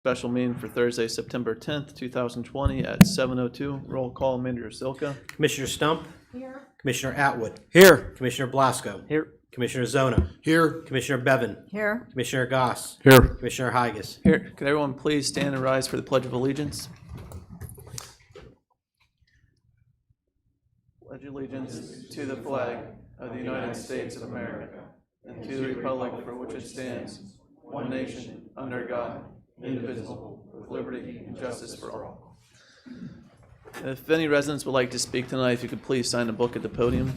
Special meeting for Thursday, September 10th, 2020 at 7:02. Roll call, Manager Silka. Commissioner Stump. Here. Commissioner Atwood. Here. Commissioner Blasco. Here. Commissioner Zona. Here. Commissioner Bevan. Here. Commissioner Goss. Here. Commissioner Higas. Here. Could everyone please stand and rise for the Pledge of Allegiance? Pledge allegiance to the flag of the United States of America and to the republic for which it stands, one nation, under God, indivisible, with liberty and justice for all. If any residents would like to speak tonight, if you could please sign a book at the podium.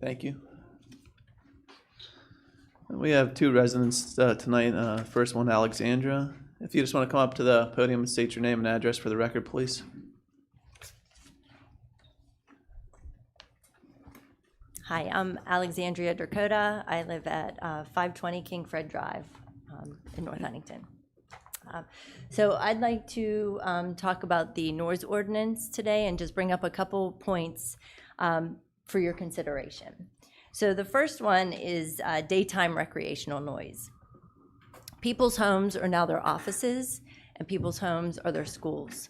Thank you. We have two residents tonight. First one, Alexandra. If you just want to come up to the podium and state your name and address for the record, please. Hi, I'm Alexandria Dakota. I live at 520 King Fred Drive in North Huntington. So I'd like to talk about the noise ordinance today and just bring up a couple points for your consideration. So the first one is daytime recreational noise. People's homes are now their offices, and people's homes are their schools.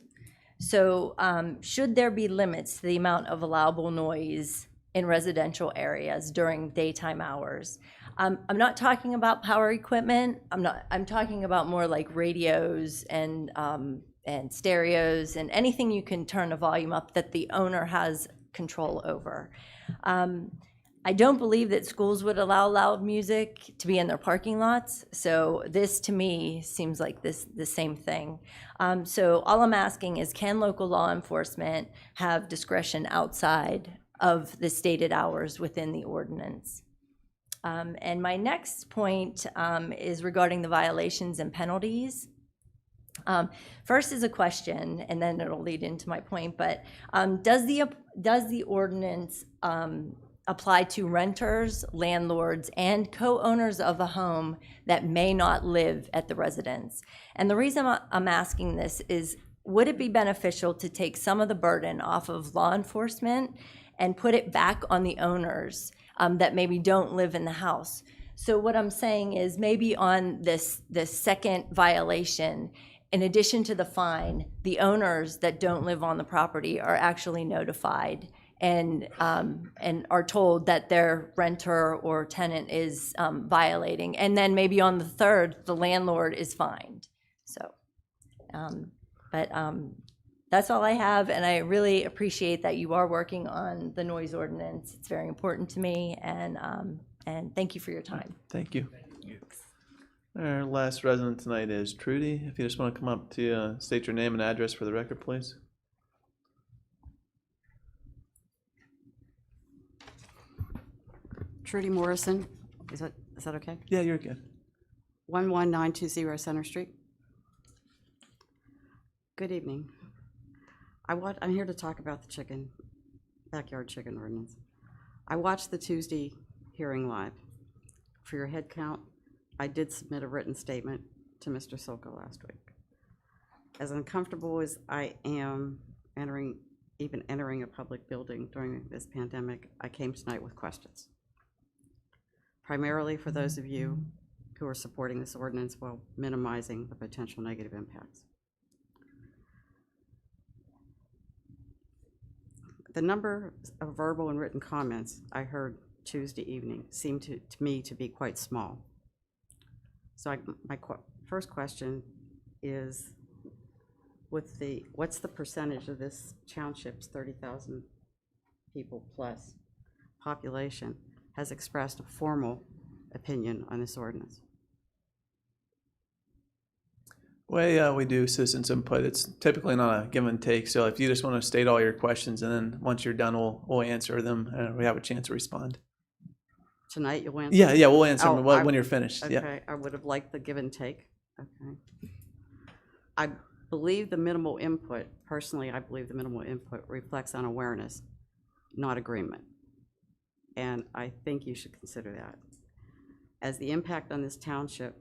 So should there be limits to the amount of allowable noise in residential areas during daytime hours? I'm not talking about power equipment. I'm talking about more like radios and stereos and anything you can turn the volume up that the owner has control over. I don't believe that schools would allow loud music to be in their parking lots. So this to me seems like the same thing. So all I'm asking is, can local law enforcement have discretion outside of the stated hours within the ordinance? And my next point is regarding the violations and penalties. First is a question, and then it'll lead into my point, but does the ordinance apply to renters, landlords, and co-owners of a home that may not live at the residence? And the reason I'm asking this is, would it be beneficial to take some of the burden off of law enforcement and put it back on the owners that maybe don't live in the house? So what I'm saying is, maybe on this second violation, in addition to the fine, the owners that don't live on the property are actually notified and are told that their renter or tenant is violating. And then maybe on the third, the landlord is fined. So, that's all I have, and I really appreciate that you are working on the noise ordinance. It's very important to me, and thank you for your time. Thank you. Our last resident tonight is Trudy. If you just want to come up to state your name and address for the record, please. Trudy Morrison. Is that okay? Yeah, you're good. 11920 Center Street. Good evening. I'm here to talk about the backyard chicken ordinance. I watched the Tuesday hearing live. For your head count, I did submit a written statement to Mr. Silka last week. As uncomfortable as I am entering a public building during this pandemic, I came tonight with questions. Primarily for those of you who are supporting this ordinance while minimizing the potential negative impacts. The number of verbal and written comments I heard Tuesday evening seemed to me to be quite small. So my first question is, what's the percentage of this township's 30,000 people plus population has expressed a formal opinion on this ordinance? Way we do citizens input, it's typically not a give and take. So if you just want to state all your questions, and then once you're done, we'll answer them, and we have a chance to respond. Tonight you'll answer? Yeah, we'll answer them Oh, when you're finished. Okay, Yeah. I would have liked the give and take. Okay. I believe the minimal input, personally, I believe the minimal input reflects on awareness, not agreement. And I think you should consider that. As the impact on this township's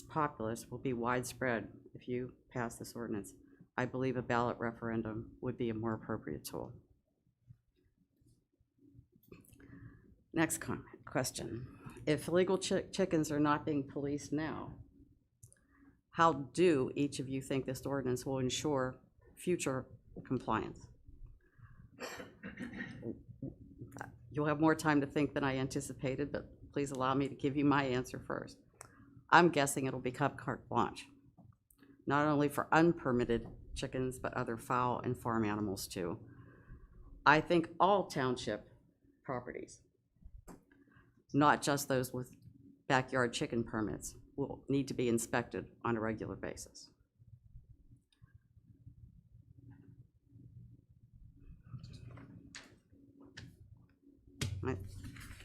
populace will be widespread if you pass this ordinance, I believe a ballot referendum would be a more appropriate tool. Next question. If illegal chickens are not being policed now, how do each of you think this ordinance will ensure future compliance? You'll have more time to think than I anticipated, but please allow me to give you my answer first. I'm guessing it'll become carte blanche, not only for unpermitted chickens, but other fowl and farm animals too. I think all township properties, not just those with backyard chicken permits, will need to be inspected on a regular basis.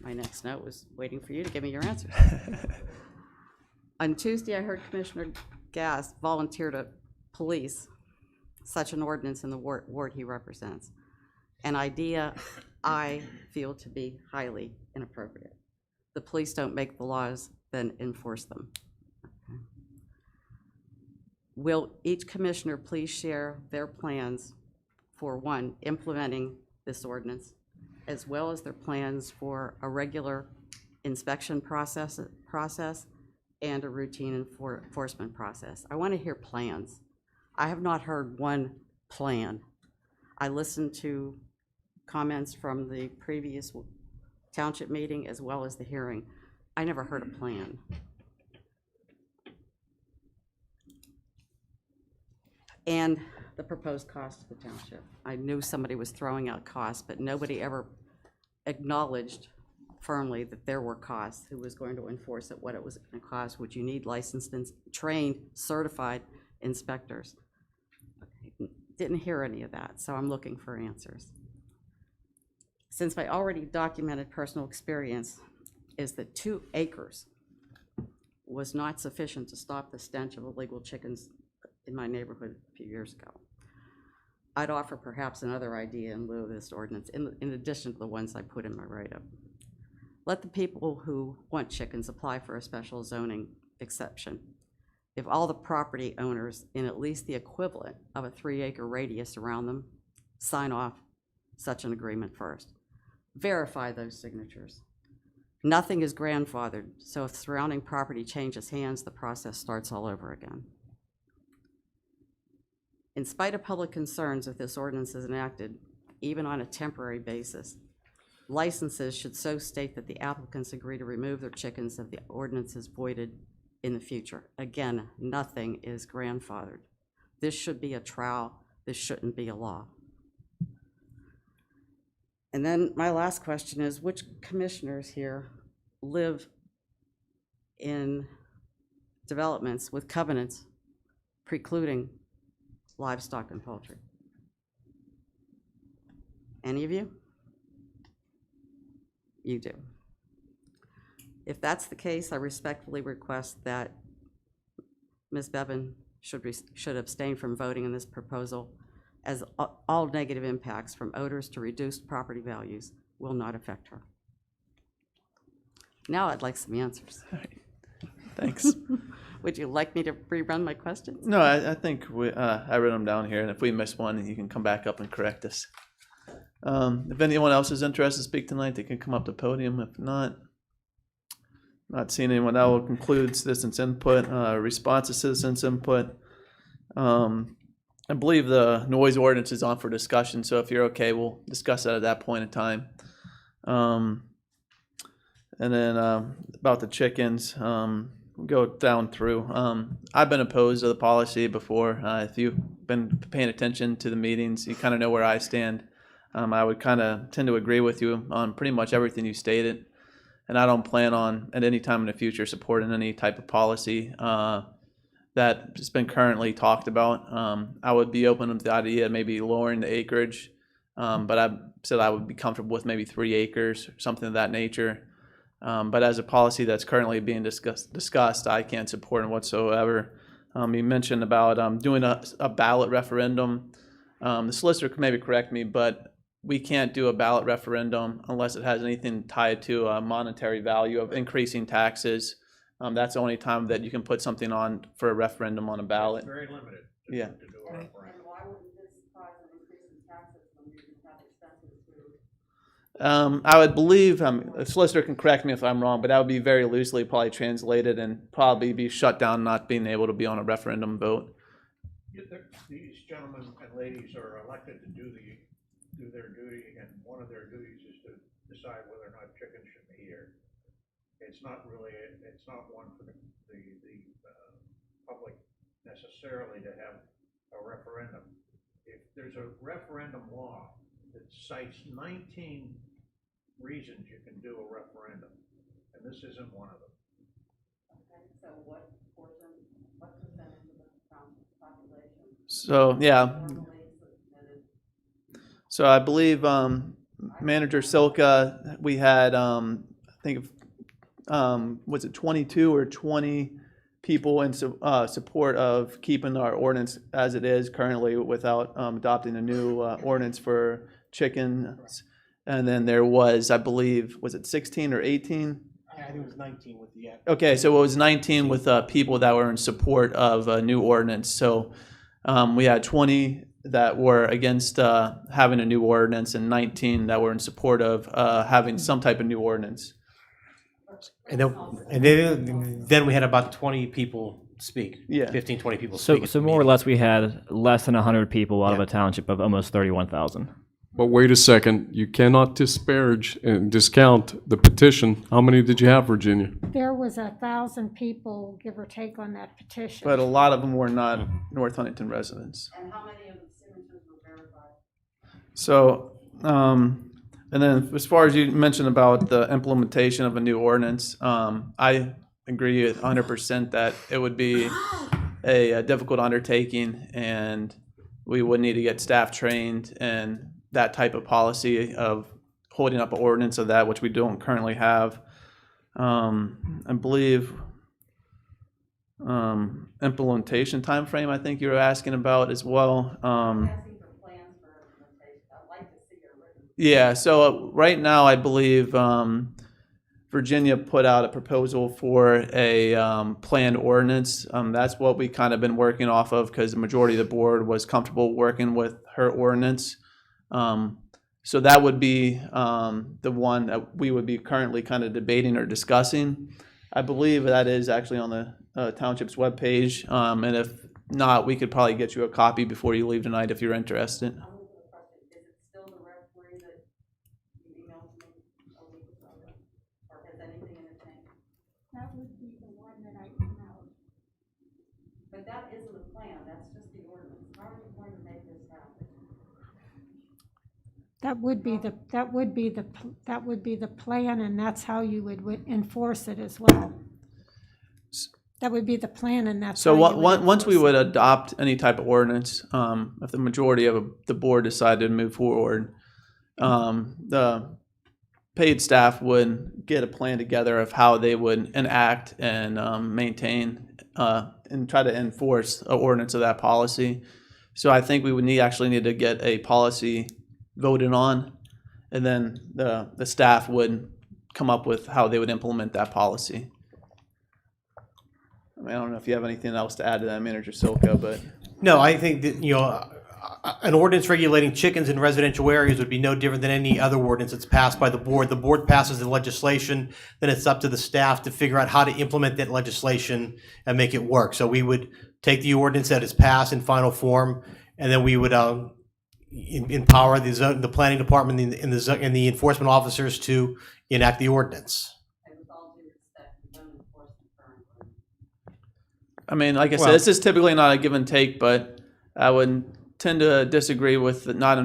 My next note was waiting for you to give me your answers. On Tuesday, I heard Commissioner Gass volunteer to police such an ordinance in the ward he represents, an idea I feel to be highly inappropriate. The police don't make the laws, then enforce them. Okay. Will each commissioner please share their plans for, one, implementing this ordinance, as well as their plans for a regular inspection process and a routine enforcement process? I want to hear plans. I have not heard one plan. I listened to comments from the previous township meeting as well as the hearing. I never heard a plan. And the proposed cost to the township. I knew somebody was throwing out costs, but nobody ever acknowledged firmly that there were costs, who was going to enforce it, what it was going to cost. Would you need licensed and trained, certified inspectors? Didn't hear any of that, so I'm looking for answers. Since my already documented personal experience is that 2 acres was not sufficient to stop the stench of illegal chickens in my neighborhood a few years ago, I'd offer perhaps another idea in lieu of this ordinance, in addition to the ones I put in my write-up. Let the people who want chickens apply for a special zoning exception. If all the property owners in at least the equivalent of a 3-acre radius around them sign off such an agreement first. Verify those signatures. Nothing is grandfathered, so if surrounding property changes hands, the process starts all over again. In spite of public concerns, if this ordinance is enacted, even on a temporary basis, licenses should so state that the applicants agree to remove their chickens if the ordinance is voided in the future. Again, nothing is grandfathered. This should be a trial. This shouldn't be a law. And then my last question is, which commissioners here live in developments with covenants precluding livestock and poultry? Any of you? You do. If that's the case, I respectfully request that Ms. Bevan should abstain from voting on this proposal, as all negative impacts from odors to reduced property values will not affect her. Now I'd like some answers. Thanks. Would you like me to rerun my questions? No, I think I wrote them down here, and if we miss one, you can come back up and correct us. If anyone else is interested to speak tonight, they can come up to the podium. If not seeing anyone, that will conclude citizens' input. Response to citizens' input. I believe the noise ordinance is on for discussion, so if you're okay, we'll discuss that at that point in time. And then about the chickens, we'll go down through. I've been opposed to the policy before. If you've been paying attention to the meetings, you kind of know where I stand. I would kind of tend to agree with you on pretty much everything you stated, and I don't plan on at any time in the future supporting any type of policy that has been currently talked about. I would be open to the idea of maybe lowering the acreage, but I said I would be comfortable with maybe 3 acres or something of that nature. But as a policy that's currently being discussed, I can't support it whatsoever. You mentioned about doing a ballot referendum. The solicitor could maybe correct me, but we can't do a ballot referendum unless it has anything tied to a monetary value of increasing taxes. That's the only time that you can put something on for a referendum on a ballot. It's very limited. Yeah. To do a referendum. And why wouldn't this cause an increase in taxes when you have expenses I would believe, a solicitor can correct me if I'm wrong, but that would be very loosely probably translated and probably be shut down, not being able to be on a referendum vote. These gentlemen and ladies are elected to do their duty, and one of their duties is to decide whether or not chickens should be here. It's not one for the public necessarily to have a referendum. If there's a referendum law that cites 19 reasons you can do a referendum, and this isn't one of them. Okay, so what percentage of the population So, yeah. normally submitted? So I believe Manager Silka, we had, I think, was it 22 or 20 people in support of keeping our ordinance as it is currently without adopting a new ordinance for chickens. And then there was, I believe, was it 16 or 18? I think it was 19 with the. Okay, so it was 19 with people that were in support of a new ordinance. So we had 20 that were against having a new ordinance and 19 that were in support of having some type of new ordinance. And then we had about 20 people speak. Yeah. 15, 20 people So, speak. so more or less, we had less than 100 people out of Yeah. a township of almost 31,000. But wait a second, you cannot disparage and discount the petition. How many did you have, Virginia? There was 1,000 people, give or take, on that petition. But a lot of them were not North Huntington residents. And how many of the signatures were verified? So, and then as far as you mentioned about the implementation of a new ordinance, I agree with 100% that it would be a difficult undertaking, and we would need to get staff trained and that type of policy of holding up an ordinance of that, which we don't currently have. I believe implementation timeframe, I think you were asking about as well. Asking for plans for implementation. I'd like to see your written. Yeah, so right now I believe Virginia put out a proposal for a planned ordinance. That's what we kind of been working off of because the majority of the board was comfortable working with her ordinance. So that would be the one that we would be currently kind of debating or discussing. I believe that is actually on the township's webpage, and if not, we could probably get you a copy before you leave tonight if you're interested. I'm with the question. Is it still the referee that you emailed me a week ago? Or has anything in it changed? That would be the one that I emailed. But that isn't the plan, that's just the ordinance. How are you going to make this happen? That would be the plan, and that's how you would enforce it as well. That would be the plan, and that's So how you would once we enforce would it. adopt any type of ordinance, if the majority of the board decided to move forward, the paid staff would get a plan together of how they would enact and maintain and try to enforce an ordinance of that policy. So I think we would actually need to get a policy voted on, and then the staff would come up with how they would implement that policy. I mean, I don't know if you have anything else to add to that, Manager Silka, but No, I think that, an ordinance regulating chickens in residential areas would be no different than any other ordinance that's passed by the board. The board passes the legislation, then it's up to the staff to figure out how to implement that legislation and make it work. So we would take the ordinance that is passed in final form, and then we would empower the planning department and the enforcement officers to enact the ordinance. And with all due respect, we don't enforce the current ordinance. I mean, like I said, Well- this is typically not a give and take, but I would tend to disagree with not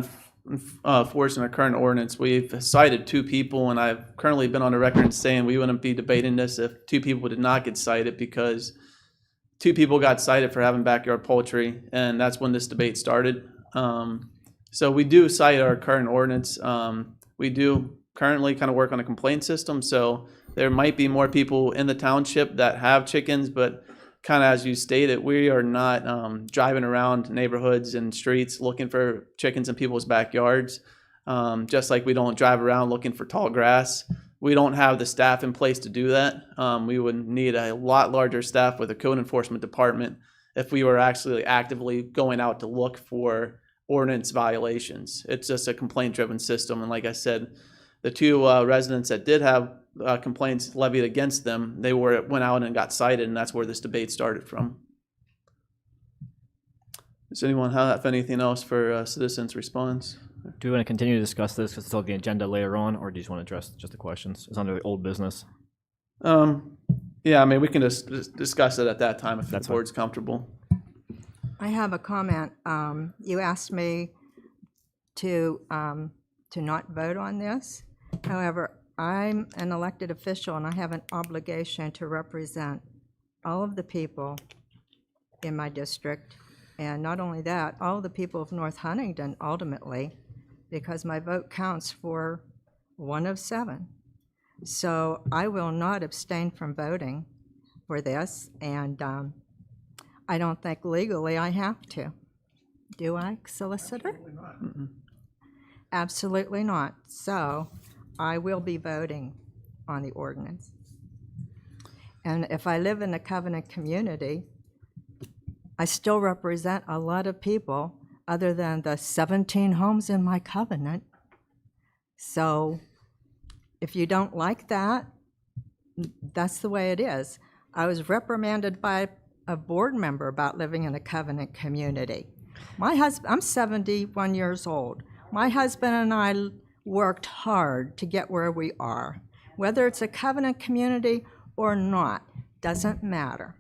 enforcing our current ordinance. We've cited 2 people, and I've currently been on the record saying we wouldn't be debating this if 2 people did not get cited, because 2 people got cited for having backyard poultry, and that's when this debate started. So we do cite our current ordinance. We do currently kind of work on a complaint system, so there might be more people in the township that have chickens, but kind of as you stated, we are not driving around neighborhoods and streets looking for chickens in people's backyards. Just like we don't drive around looking for tall grass. We don't have the staff in place to do that. We would need a lot larger staff with a code enforcement department if we were actually actively going out to look for ordinance violations. It's just a complaint-driven system, and like I said, the two residents that did have complaints levied against them, they went out and got cited, and that's where this debate started from. Does anyone have anything else for citizens' response? Do we want to continue to discuss this because it's on the agenda later on, or do you just want to address just the questions? It's under the old business. Yeah, I mean, we can just discuss it at that time if That's the board's comfortable. I have a comment. You asked me to not vote on this. However, I'm an elected official and I have an obligation to represent all of the people in my district. And not only that, all of the people of North Huntington ultimately, because my vote counts for 1 of 7. So I will not abstain from voting for this, and I don't think legally I have to. Do I, solicitor? Absolutely not. So I will be voting on the ordinance. And if I live in a covenant community, I still represent a lot of people other than the 17 homes in my covenant. So if you don't like that, that's the way it is. I was reprimanded by a board member about living in a covenant community. I'm 71 years old. My husband and I worked hard to get where we are. Whether it's a covenant community or not, doesn't matter.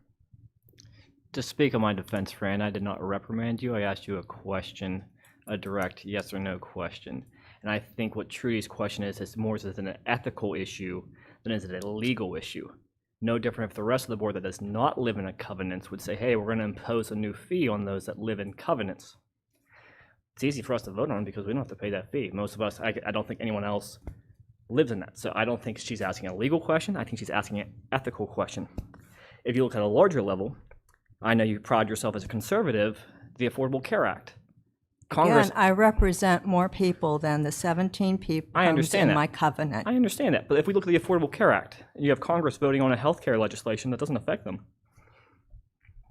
To speak on my defense, Fran, I did not reprimand you. I asked you a question, a direct yes or no question. And I think what Trudy's question is more as an ethical issue than as a legal issue. No different if the rest of the board that does not live in a covenant would say, hey, we're going to impose a new fee on those that live in covenants. It's easy for us to vote on because we don't have to pay that fee. Most of us, I don't think anyone else lives in that. So I don't think she's asking a legal question. I think she's asking an ethical question. If you look at a larger level, I know you pride yourself as a conservative, the Affordable Care Act. Congress, Again, I represent more people than the 17 people I understand in that. my covenant. I understand that, but if we look at the Affordable Care Act, you have Congress voting on a health care legislation that doesn't affect them.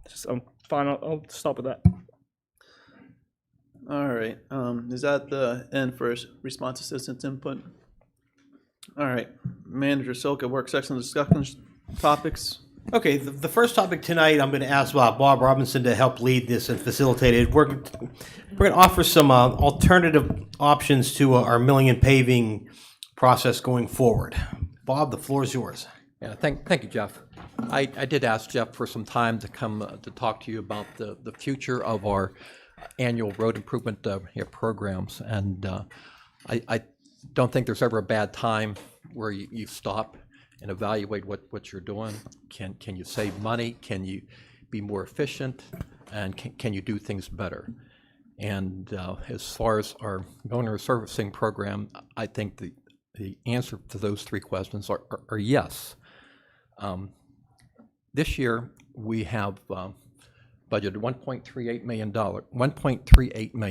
Just, fine, I'll stop with that. All right, is that the end for response to citizens' input? All right, Manager Silka, work section discussion topics. Okay, the first topic tonight, I'm going to ask Bob Robinson to help lead this and facilitate it. We're going to offer some alternative options to our milling and paving process going forward. Bob, the floor is yours. Yeah, thank you, Jeff. I did ask Jeff for some time to come to talk to you about the future of our annual road improvement programs, and I don't think there's ever a bad time where you stop and evaluate what you're doing. Can you save money? Can you be more efficient? And can you do things better? And as far as our milling and resurfacing program, I think the answer to those 3 questions are yes. This year we have budgeted $1.38 million,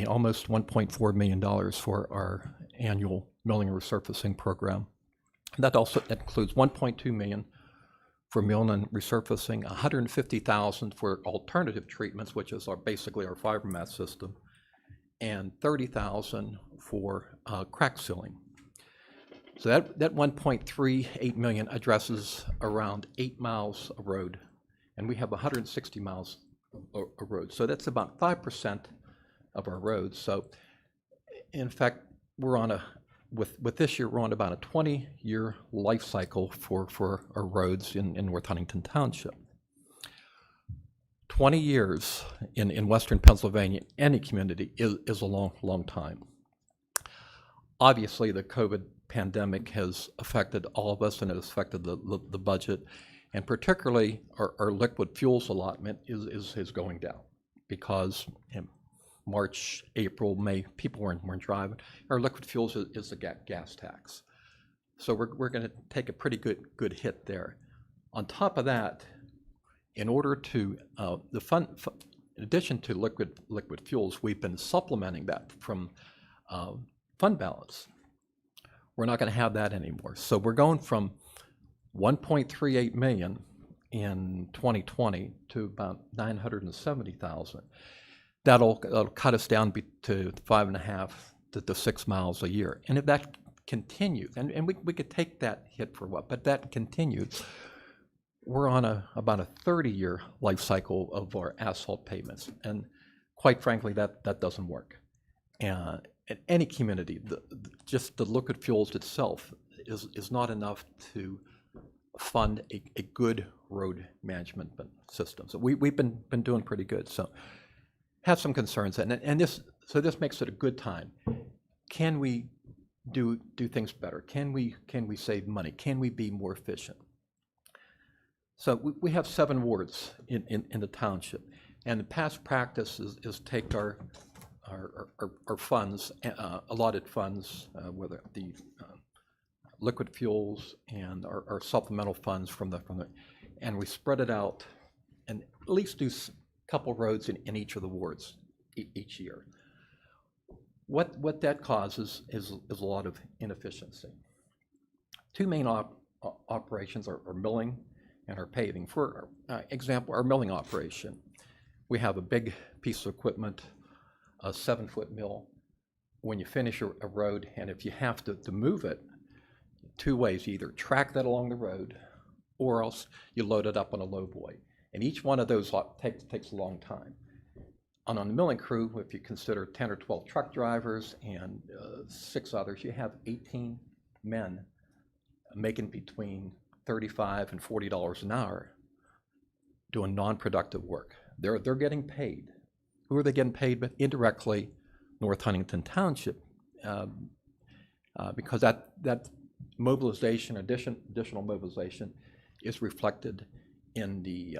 almost $1.4 million for our annual milling and resurfacing program. That also includes $1.2 million for milling and resurfacing, $150,000 for alternative treatments, which is basically our fiber mat system, and $30,000 for crack sealing. So that $1.38 million addresses around 8 miles of road, and we have 160 miles of road. So that's about 5% of our roads. So in fact, we're on with this year, we're on about a 20-year life cycle for our roads in North Huntington Township. 20 years in Western Pennsylvania, any community, is a long time. Obviously, the COVID pandemic has affected all of us, and it has affected the budget, and particularly our liquid fuels allotment is going down because in March, April, May, people weren't driving. Our liquid fuels is the gas tax. So we're going to take a pretty good hit there. On top of that, in order to, in addition to liquid fuels, we've been supplementing that from fund balance. We're not going to have that anymore. So we're going from $1.38 million in 2020 to about $970,000. That'll cut us down to 5.5 to 6 miles a year. And if that continues, and we could take that hit for what, but that continues. We're on about a 30-year life cycle of our asphalt pavements, and quite frankly, that doesn't work. And in any community, just the liquid fuels itself is not enough to fund a good road management system. So we've been doing pretty good. So have some concerns, and this makes it a good time. Can we do things better? Can we save money? Can we be more efficient? So we have 7 wards in the township, and the past practice is take our funds, allotted funds, whether the liquid fuels and our supplemental funds from the, and we spread it out and at least do a couple roads in each of the wards each year. What that causes is a lot of inefficiency. 2 main operations are milling and our paving. For example, our milling operation, we have a big piece of equipment, a 7-foot mill. When you finish a road, and if you have to move it, 2 ways: you either track that along the road, or else you load it up on a lowboy. And each one of those takes a long time. And on the milling crew, if you consider 10 or 12 truck drivers and 6 others, you have 18 men making between $35 and $40 an hour doing non-productive work. They're getting paid. Who are they getting paid with? Indirectly, North Huntington Township, because that mobilization, additional mobilization, is reflected in the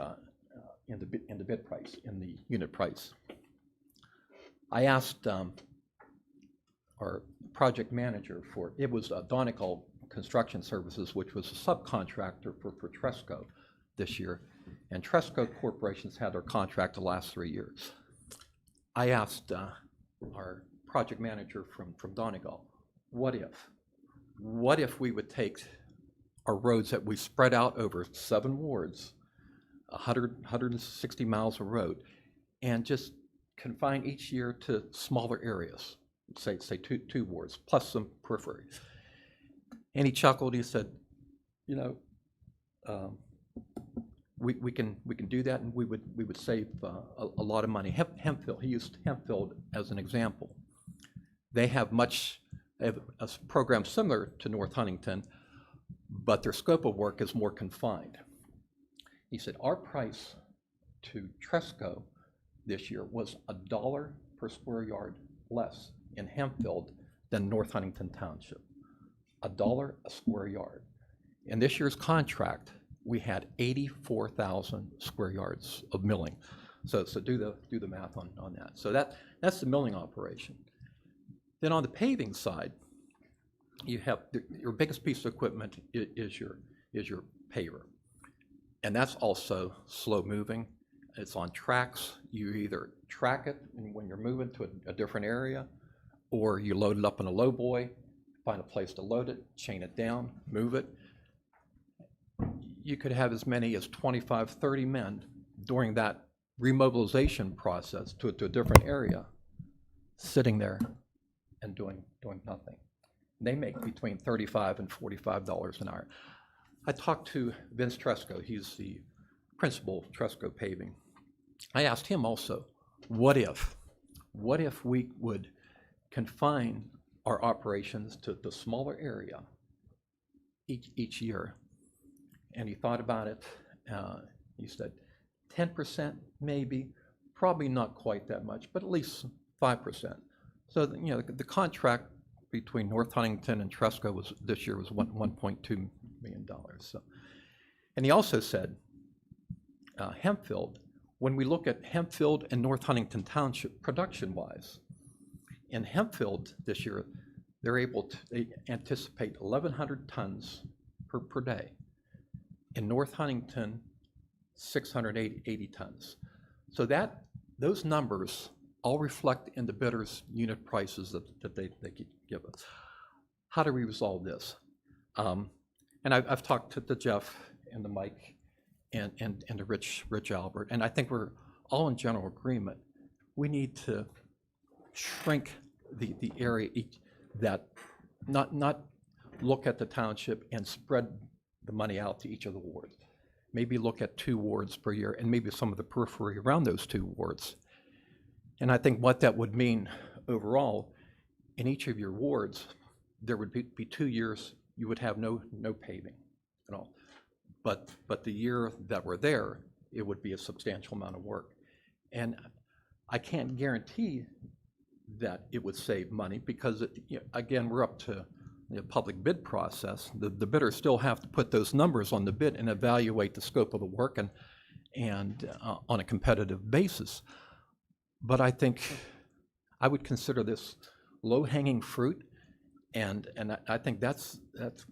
bid price, in the unit price. I asked our project manager it was Donegal Construction Services, which was a subcontractor for Tresco this year, and Tresco Corporation's had their contract the last 3 years. I asked our project manager from Donegal, what if we would take our roads that we spread out over 7 wards, 160 miles of road, and just confine each year to smaller areas, say 2 wards, plus some periphery. And he chuckled. He said, you know, we can do that, and we would save a lot of money. Hempfield, he used Hempfield as an example. They have a program similar to North Huntington, but their scope of work is more confined. He said, our price to Tresco this year was $1 per square yard less in Hempfield than North Huntington Township. $1 a square yard. In this year's contract, we had 84,000 square yards of milling. So do the math on that. So that's the milling operation. Then on the paving side, you have your biggest piece of equipment is your paver, and that's also slow moving. It's on tracks. You either track it when you're moving to a different area, or you load it up on a lowboy, find a place to load it, chain it down, move it. You could have as many as 25, 30 men during that remobilization process to a different area, sitting there and doing nothing. They make between $35 and $45 an hour. I talked to Vince Tresco. He's the principal of Tresco Paving. I asked him also, what if we would confine our operations to the smaller area each year? And he thought about it. He said 10% maybe, probably not quite that much, but at least 5%. So the contract between North Huntington and Tresco this year was $1.2 million. So, and he also said Hempfield. When we look at Hempfield and North Huntington Township production-wise, in Hempfield this year, they anticipate 1,100 tons per day. In North Huntington, 680 tons. So those numbers all reflect in the bidders' unit prices that they give us. How do we resolve this? And I've talked to Jeff and the Mike and to Rich Albert, and I think we're all in general agreement. We need to shrink the area that not look at the township and spread the money out to each of the wards. Maybe look at 2 wards per year and maybe some of the periphery around those 2 wards. And I think what that would mean overall, in each of your wards, there would be 2 years you would have no paving at all. But the year that we're there, it would be a substantial amount of work. And I can't guarantee that it would save money because, again, we're up to the public bid process. The bidders still have to put those numbers on the bid and evaluate the scope of the work and on a competitive basis. But I think I would consider this low-hanging fruit, and I think that's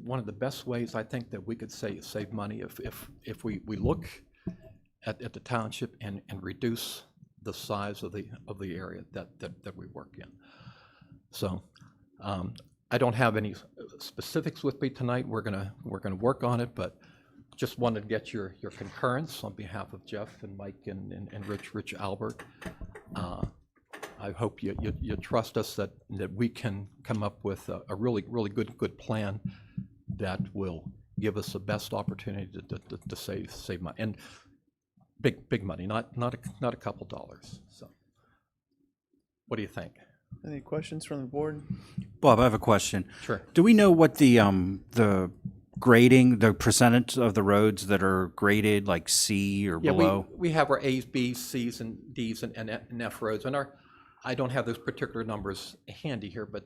one of the best ways I think that we could save money if we look at the township and reduce the size of the area that we work in. So I don't have any specifics with me tonight. We're gonna work on it, but just wanted to get your concurrence on behalf of Jeff and Mike and Rich Albert. I hope you trust us that we can come up with a really good plan that will give us the best opportunity to save money, and big money, not a couple dollars. So, what do you think? Any questions from the board? Bob, I have a question. Sure. Do we know what the grading, the percentage of the roads that are graded like C or below? We have our A's, B's, C's, and D's and F roads, and I don't have those particular numbers handy here, but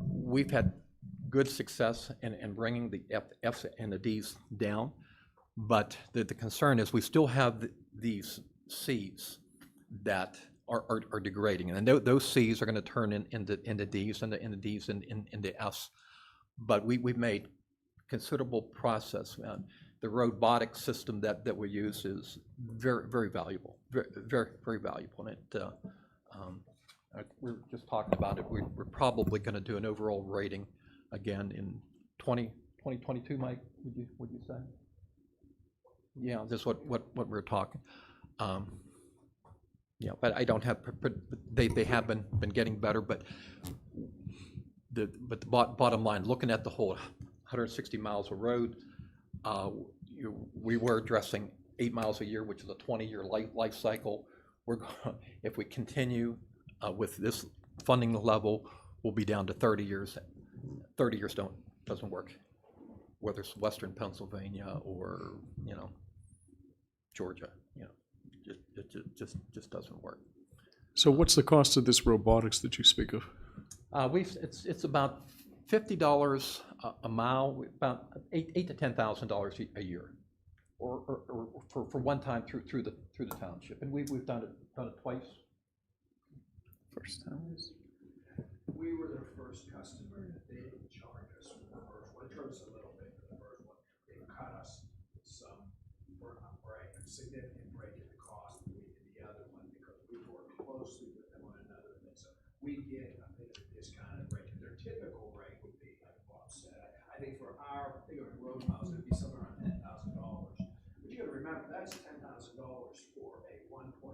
we've had good success in bringing the F's and the D's down. But the concern is we still have these C's that are degrading, and those C's are going to turn into D's, and the D's into F's. But we've made considerable progress. The robotic system that we use is very valuable, very valuable. And we're just talking about it. We're probably going to do an overall rating again in 2022. Mike, would you say? Yeah, that's what we're talking. Yeah, but I don't have. They have been getting better, but the bottom line, looking at the whole 160 miles of road, we were addressing 8 miles a year, which is a 20-year life cycle. If we continue with this funding level, we'll be down to 30 years. 30 years doesn't work, whether it's Western Pennsylvania or Georgia. It just doesn't work. So what's the cost of this robotics that you speak of? It's about $50 a mile, about $8,000 to $10,000 a year, or for one time through the township, and we've done it twice. First time. We were their first customer. They didn't charge us for the first one. It charged us a little bit for the first one. They cut us some for a break, a significant break in the cost than we did the other one because we worked closely with them on another thing. So we get a bit of a discounted rate. Their typical rate would be, like Bob said, I think for our particular road miles, it would be somewhere around $10,000. But you got to remember that's $10,000 for a $1.4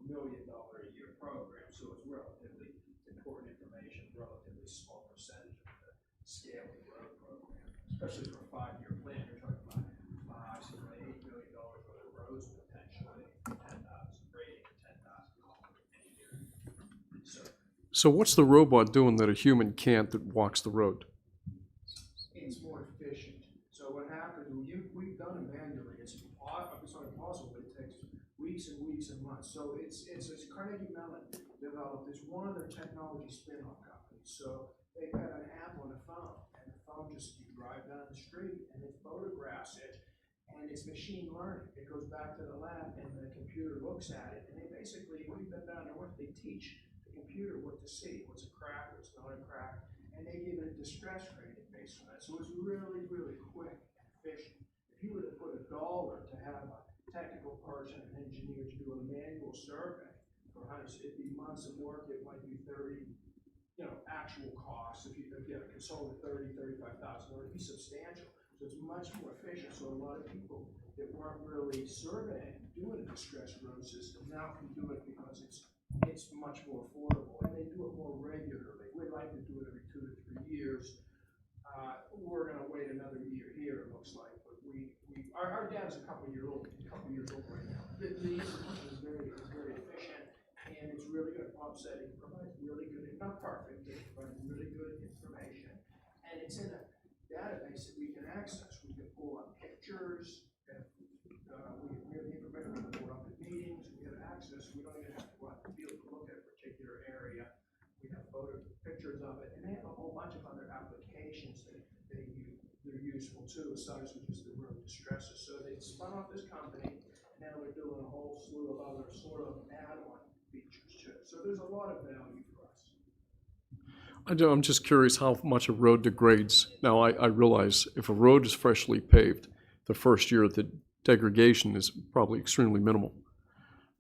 million a year program. So it's relatively important information, relatively small percentage of the scale of the road program, especially for a 5-year plan. You're talking about $8 million worth of roads potentially, 10,000 rating, 10,000 a year. So what's the robot doing that a human can't that walks the road? It's more efficient. So what happens, we've done it manually. It's not impossible, but it takes weeks and weeks and months. So it's Carnegie Mellon developed. It's one of their technology spin-off companies. So they've got an app on the phone, and the phone just, you drive down the street and it photographs it, and it's machine learning. It goes back to the lab and the computer looks at it, and they basically, when you've been down there, they teach the computer what to see, what's a crack, what's not a crack, and they give it a distress rating based on that. So it's really quick and efficient. If you were to put $1 to have a technical person, an engineer to do a manual survey for hundreds, it'd be months of work. It might be 30, actual costs. If you have a consultant, $35,000, it'd be substantial. So it's much more efficient. So a lot of people that weren't really surveying, doing a distressed road system now can do it because it's much more affordable, and they do it more regularly. We like to do it every 2 to 3 years. we're gonna wait another year here, it looks like, but our dam's a couple years old right now. The infrastructure is very efficient, and it's really good pump setting, provides really good, not perfect, but it provides really good information. And it's in a database that we can access. We can pull up pictures, and we have the information, we can pull up at meetings, we have access, we don't even have to go out in the field to look at a particular area. We have pictures of it, and they have a whole bunch of other applications that they're useful too, besides just the road distresses. So they spun off this company, and now they're doing a whole slew of other sort of add-on features too. So there's a lot of value for us. I'm just curious how much a road degrades. Now, I realize if a road is freshly paved, the first year the degradation is probably extremely minimal.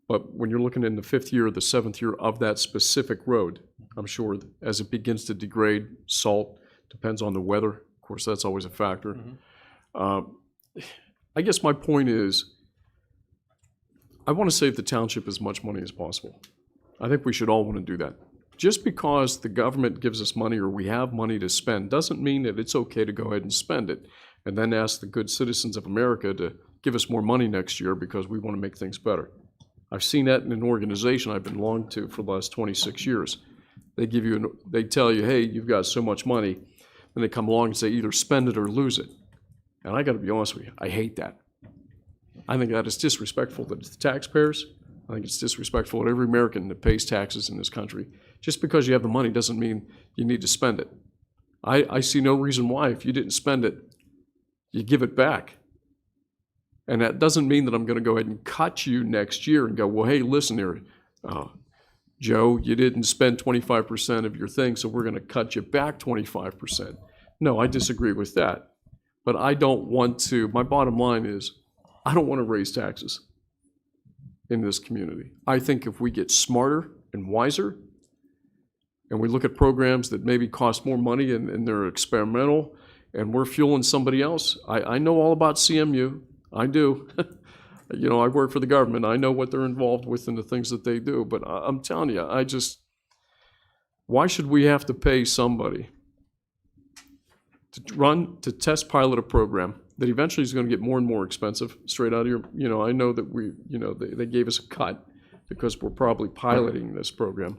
But when you're looking in the 5th year or the 7th year of that specific road, I'm sure as it begins to degrade, salt, depends on the weather. Of course, that's always a factor. I guess my point is, I want to save the township as much money as possible. I think we should all want to do that. Just because the government gives us money or we have money to spend doesn't mean that it's okay to go ahead and spend it and then ask the good citizens of America to give us more money next year because we want to make things better. I've seen that in an organization I've belonged to for the last 26 years. They tell you, hey, you've got so much money, then they come along and say either spend it or lose it. And I got to be honest with you, I hate that. I think that is disrespectful to the taxpayers. I think it's disrespectful to every American that pays taxes in this country. Just because you have the money doesn't mean you need to spend it. I see no reason why, if you didn't spend it, you give it back. And that doesn't mean that I'm going to go ahead and cut you next year and go, well, hey, listen here, Joe, you didn't spend 25% of your thing, so we're going to cut you back 25%. No, I disagree with that. But I don't want to, my bottom line is, I don't want to raise taxes in this community. I think if we get smarter and wiser, and we look at programs that maybe cost more money and they're experimental, and we're fueling somebody else. I know all about CMU. I do. You know, I work for the government. I know what they're involved with and the things that they do. But I'm telling you, why should we have to pay somebody to test pilot a program that eventually is going to get more and more expensive straight out of your, you know, I know that they gave us a cut because we're probably piloting this program.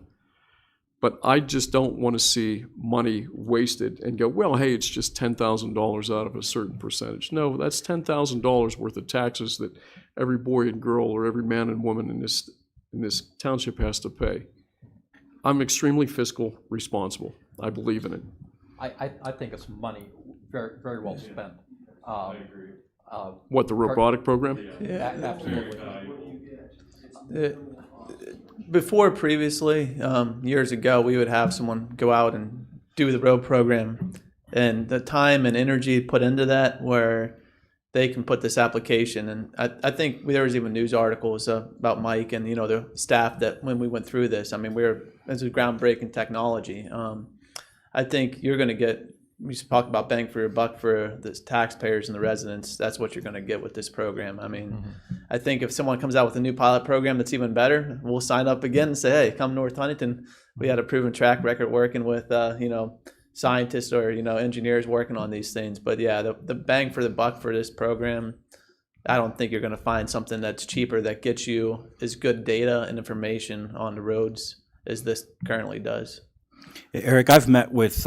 But I just don't want to see money wasted and go, well, hey, it's just $10,000 out of a certain percentage. No, that's $10,000 worth of taxes that every boy and girl or every man and woman in this township has to pay. I'm extremely fiscal responsible. I believe in it. I think it's money very, very well spent. I agree. What, the robotic program? Yeah. Absolutely. Before previously, years ago, we would have someone go out and do the road program, and the time and energy put into that where they can put this application. And I think there was even news articles about Mike and, you know, the staff that when we went through this, I mean, this is groundbreaking technology. I think you're going to get, we should talk about bang for your buck for the taxpayers and the residents. That's what you're going to get with this program. I mean, I think if someone comes out with a new pilot program that's even better, we'll sign up again and say, hey, come North Huntington. We had a proven track record working with, you know, scientists or, you know, engineers working on these things. But yeah, the bang for the buck for this program, I don't think you're going to find something that's cheaper that gets you as good data and information on the roads as this currently does. Eric, I've met with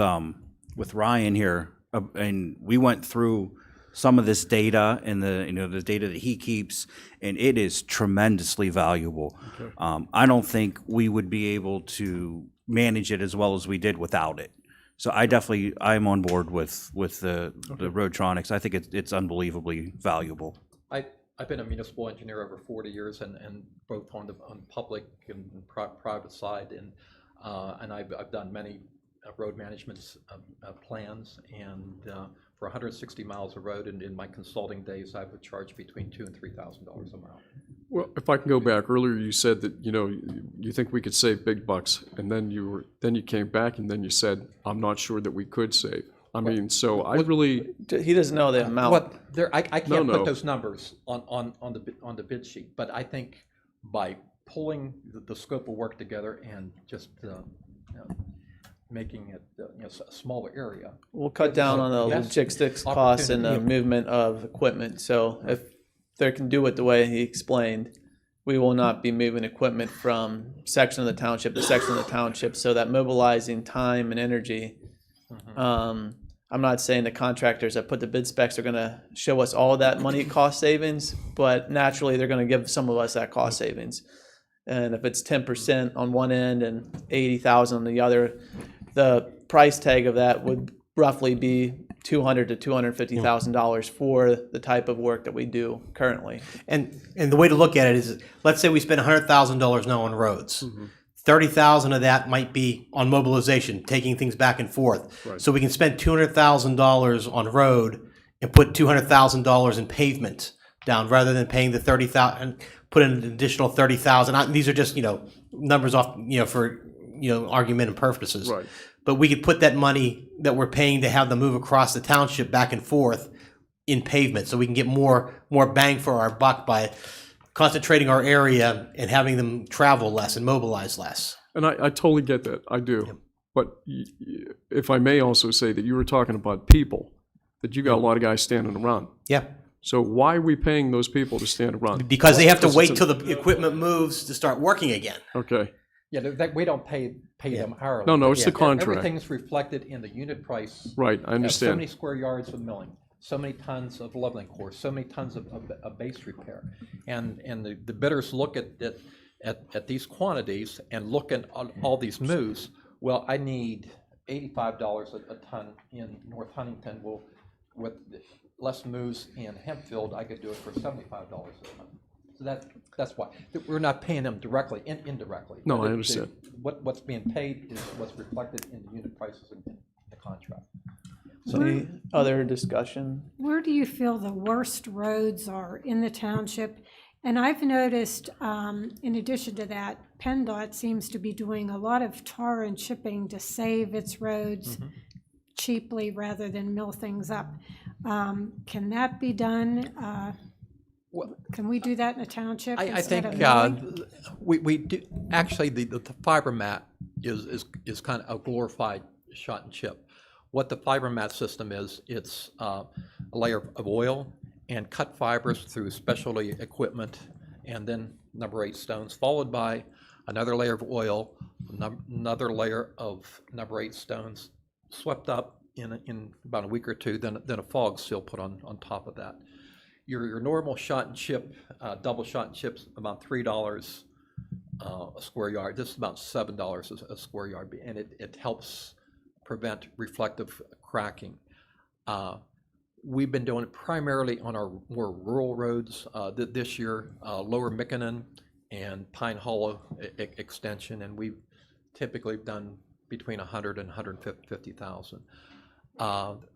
Ryan here, and we went through some of this data and the data that he keeps, and it is tremendously valuable. Okay. I don't think we would be able to manage it as well as we did without it. So I'm on board with the Roadtronics. I think it's unbelievably valuable. I've been a municipal engineer over 40 years, and both on public and private side, and I've done many road management plans, and for 160 miles of road, and in my consulting days, I would charge between $2,000 and $3,000 a mile. Well, if I can go back earlier, you said that, you know, you think we could save big bucks, and then you came back and then you said, I'm not sure that we could save. I mean, so I really. He doesn't know the amount. I can't put those numbers on the bid sheet, but I think by pulling the scope of work together and just making it, a smaller area. We'll cut down on the Yes. logistics costs and the Opportunity. movement of equipment. So if they can do it the way he explained, we will not be moving equipment from section of the township to section of the township. So that mobilizing time and energy. I'm not saying the contractors that put the bid specs are going to show us all that money cost savings, but naturally they're going to give some of us that cost savings. And if it's 10% on one end and 80,000 on the other, the price tag of that would roughly be $200,000 to $250,000 for the type of work that we do currently. And the way to look at it is, let's say we spend $100,000 now on roads. 30,000 of that might be on mobilization, taking things back and forth. Right. So we can spend $200,000 on road and put $200,000 in pavement down, rather than paying the 30,000 and put in an additional 30,000. These are just, numbers off, for, argument purposes. Right. But we could put that money that we're paying to have them move across the township back and forth in pavement, so we can get more bang for our buck by concentrating our area and having them travel less and mobilize less. And I totally get that, I do. But if I may also say that you were talking about people, that you got a lot of guys standing around. Yeah. So why are we paying those people to stand around? Because they have to Because wait it's till the equipment moves to start working again. Okay, Yeah, we don't pay them hourly. No, no, but it's the contract. Everything's reflected in the unit price. right, I So understand. many square yards of milling, so many tons of leveling course, so many tons of base repair. And the bidders look at these quantities and look at all these moves. Well, I need $85 a ton in North Huntington. Well, with less moves in Hempfield, I could do it for $75 a ton. So that's why. We're not paying them directly, indirectly. No, But I understand. What's being paid is what's reflected in the unit prices in the contract. Any other discussion? Where do you feel the worst roads are in the township? And I've noticed, in addition to that, PennDOT seems to be doing a lot of tar and chipping to save its roads cheaply rather than mill things up. Can that be done? Can we do that in a township I instead think of milling? we do, actually, the fiber mat is kind of a glorified shot and chip. What the fiber mat system is, it's a layer of oil and cut fibers through specialty equipment, and then number 8 stones, followed by another layer of oil, another layer of number 8 stones, swept up in about a week or two, then a fog seal put on top of that. Your normal shot and chip, double shot and chip's about $3 a square yard. This is about $7 a square yard, and it helps prevent reflective cracking. We've been doing it primarily on our more rural roads this year, Lower Mickonen and Pine Hollow extension, and we've typically done between 100 and 150,000.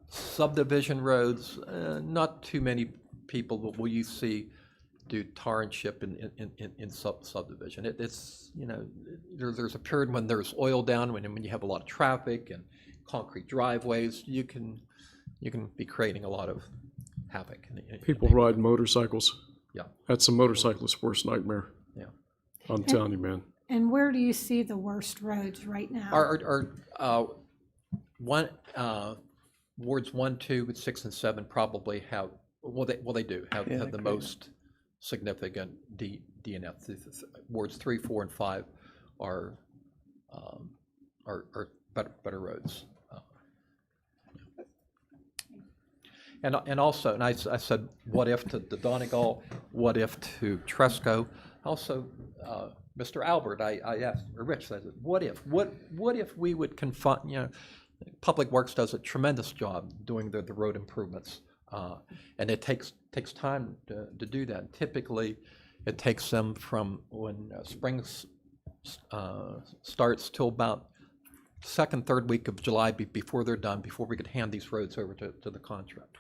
Subdivision roads, not too many people will you see do tar and chip in subdivision. It's there's a period when there's oil down, when you have a lot of traffic and concrete driveways, you can be creating a lot of havoc. People ride motorcycles. Yeah. That's a motorcyclist's worst nightmare. Yeah. I'm telling you, man. And where do you see the worst roads right now? Our wards 1, 2, 6, and 7 probably have they do have the most significant DNF. Wards 3, 4, and 5 are better roads. And also, I said, what if to Donegal, what if to Tresco? Also, Mr. Albert, I asked, or Rich says, what if we would confine, Public Works does a tremendous job doing the road improvements, and it takes time to do that. Typically, it takes them from when spring starts till about second, third week of July before they're done, before we could hand these roads over to the contract.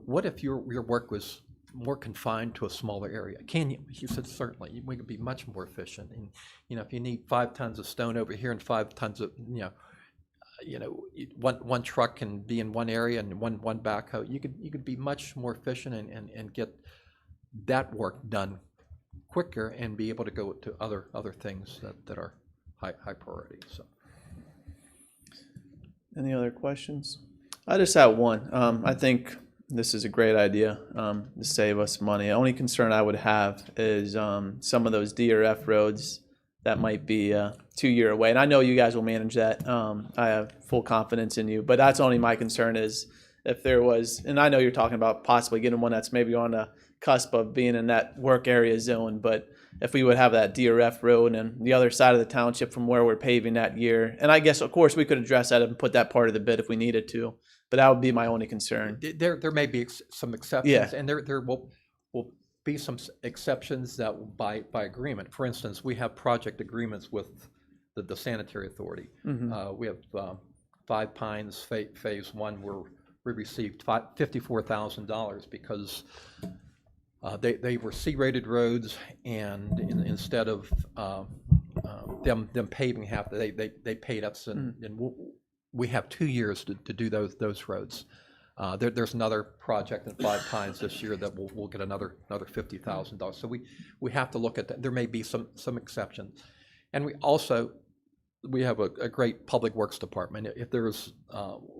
What if your work was more confined to a smaller area? Can you? He said, certainly. We could be much more efficient. And, if you need 5 tons of stone over here and 5 tons of, one truck can be in one area and one backhoe, you could be much more efficient and get that work done quicker and be able to go to other things that are high priority. So. Any other questions? I just have one. I think this is a great idea to save us money. The only concern I would have is some of those D or F roads that might be 2 year away. And I know you guys will manage that. I have full confidence in you. But that's only my concern is if there was, and I know you're talking about possibly getting one that's maybe on the cusp of being in that work area zone, but if we would have that D or F road and the other side of the township from where we're paving that year. And I guess, of course, we could address that and put that part of the bid if we needed to. But that would be my only concern. There may be some exceptions, Yeah. and there will be some exceptions that by agreement. For instance, we have project agreements with the sanitary authority. We have Five Pines Phase 1 where we received $54,000 because they were C-rated roads, and instead of them paving half, they paid us, and we have 2 years to do those roads. There's another project in Five Pines this year that we'll get another $50,000. So we have to look at that. There may be some exceptions, and we have a great public works department. If there's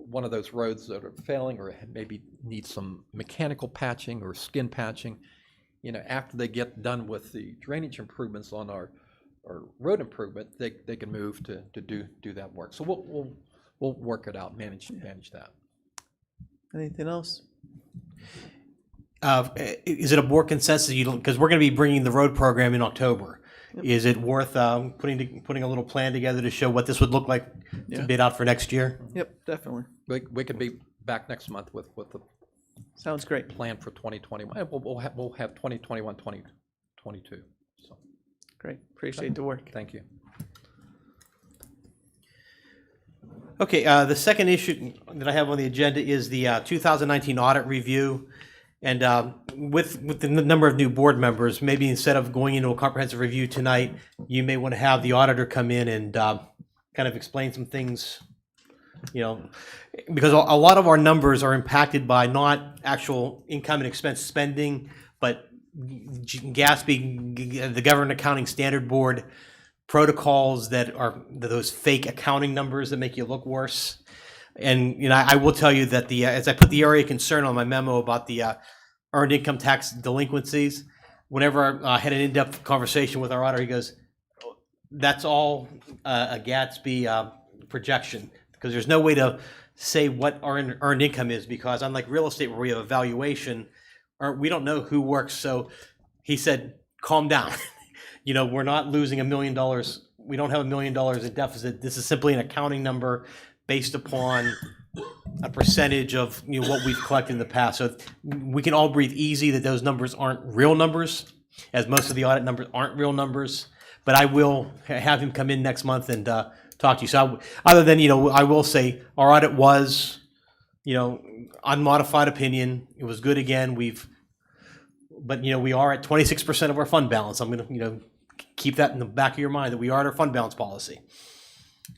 one of those roads that are failing or maybe needs some mechanical patching or skin patching, after they get done with the drainage improvements on our road improvement, they can move to do that work. So we'll work it out, manage that. Anything else? Is it a board consensus? Because we're going to be bringing the road program in October. Is it worth putting a little plan together to show what this would look like to bid out for next year? Yep, definitely. We can be back next month with the Sounds great. plan for 2021. We'll have 2021, 2022. So Great. Appreciate the work. thank you. Okay, the second issue that I have on the agenda is the 2019 audit review. And with the number of new board members, maybe instead of going into a comprehensive review tonight, you may want to have the auditor come in and kind of explain some things, because a lot of our numbers are impacted by not actual income and expense spending, but GASB, the Government Accounting Standard Board, protocols that are those fake accounting numbers that make you look worse. And I will tell you that as I put the area of concern on my memo about the earned income tax delinquencies, whenever I had an in-depth conversation with our auditor, he goes, "That's all a GASB projection, because there's no way to say what our earned income is, because unlike real estate where we have a valuation, we don't know who works." So he said, "Calm down." We're not losing $1 million. We don't have $1 million in deficit. This is simply an accounting number based upon a percentage of what we've collected in the past. So we can all breathe easy that those numbers aren't real numbers, as most of the audit numbers aren't real numbers. But I will have him come in next month and talk to you. So other than, I will say our audit was, unmodified opinion. It was good again. But we are at 26% of our fund balance. I'm going to, keep that in the back of your mind that we are at our fund balance policy.